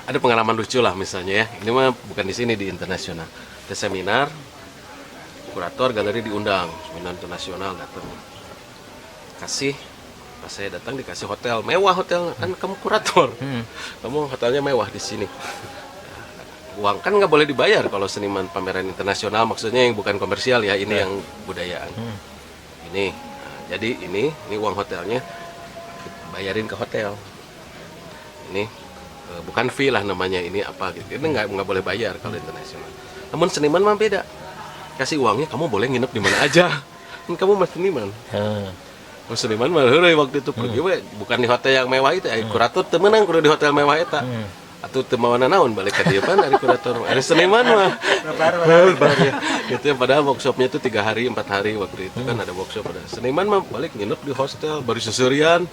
ada pengalaman lucu lah misalnya ya, ini mah bukan di sini, di internasional, ada seminar kurator galeri diundang seminar internasional, datang kasih, pas saya datang dikasih hotel mewah, hotel kan kamu kurator, kamu hotelnya mewah di sini. Uang kan nggak boleh dibayar kalau seniman pameran internasional, maksudnya yang bukan komersial ya, ini yang budayaan. Ini nah, jadi ini uang hotelnya bayarin ke hotel. Ini bukan fee lah namanya, ini apa gitu, ini nggak boleh bayar kalau internasional. Namun seniman mah beda, kasih uangnya kamu boleh nginep di mana aja, kan kamu mas seniman. Seniman mah waktu itu pergi bukan di hotel yang mewah itu, kurator temenang kudu di hotel mewah eta. Atuh teu mawana naon balik ka dieu pan ari kurator. Ari seniman mah baru ya. Gitu ya, padahal workshopnya itu 3 hari 4 hari waktu itu kan ada workshop, ada. Seniman mah balik nginep di hostel, baru susurian,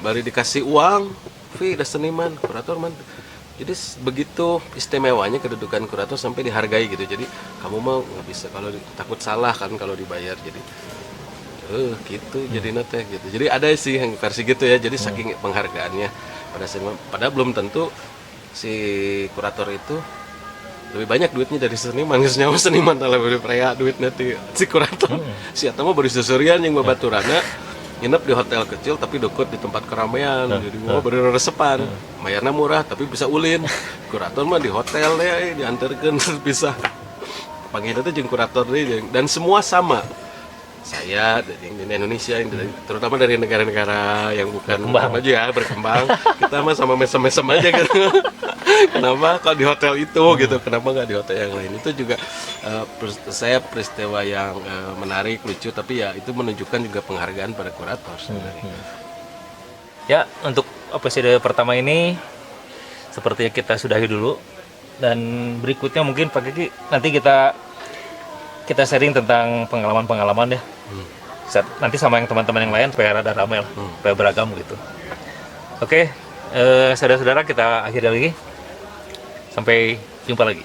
baru dikasih uang, fee da seniman, kurator mah. Jadi begitu istimewanya kedudukan kurator sampai dihargai gitu. Jadi kamu mah nggak bisa kalau takut salah kan kalau dibayar, jadi gitu jadi nate gitu. Jadi ada sih yang versi gitu ya. Jadi saking penghargaannya pada seniman, padahal belum tentu si kurator itu lebih banyak duitnya dari seniman. Nyawa seniman lebih prea duit nanti si kurator. Si eta mah baru susurian yang babaturana nginep di hotel kecil tapi deket di tempat keramaian. Jadi mau baru resepan. Bayarnya murah tapi bisa ulin. Kurator mah di hotel ya diantarkeun bisa. Panggilnya itu jeung kurator deh, dan semua sama. Saya dari Indonesia, terutama dari negara-negara yang bukan maju ya, berkembang, kita mah sama mesem-mesem aja gitu. Kenapa kalau di hotel itu gitu, kenapa nggak di hotel yang lain? Itu juga saya peristiwa yang menarik, lucu, tapi ya itu menunjukkan juga penghargaan pada kurator sebenarnya. Ya, untuk episode pertama ini sepertinya kita sudahi dulu, dan berikutnya mungkin Pak Kiki nanti kita sharing tentang pengalaman-pengalaman ya. Nanti sama yang teman-teman yang lain supaya rada ramai lah, supaya beragam gitu. Oke, saudara-saudara kita akhiri lagi. Sampai jumpa lagi.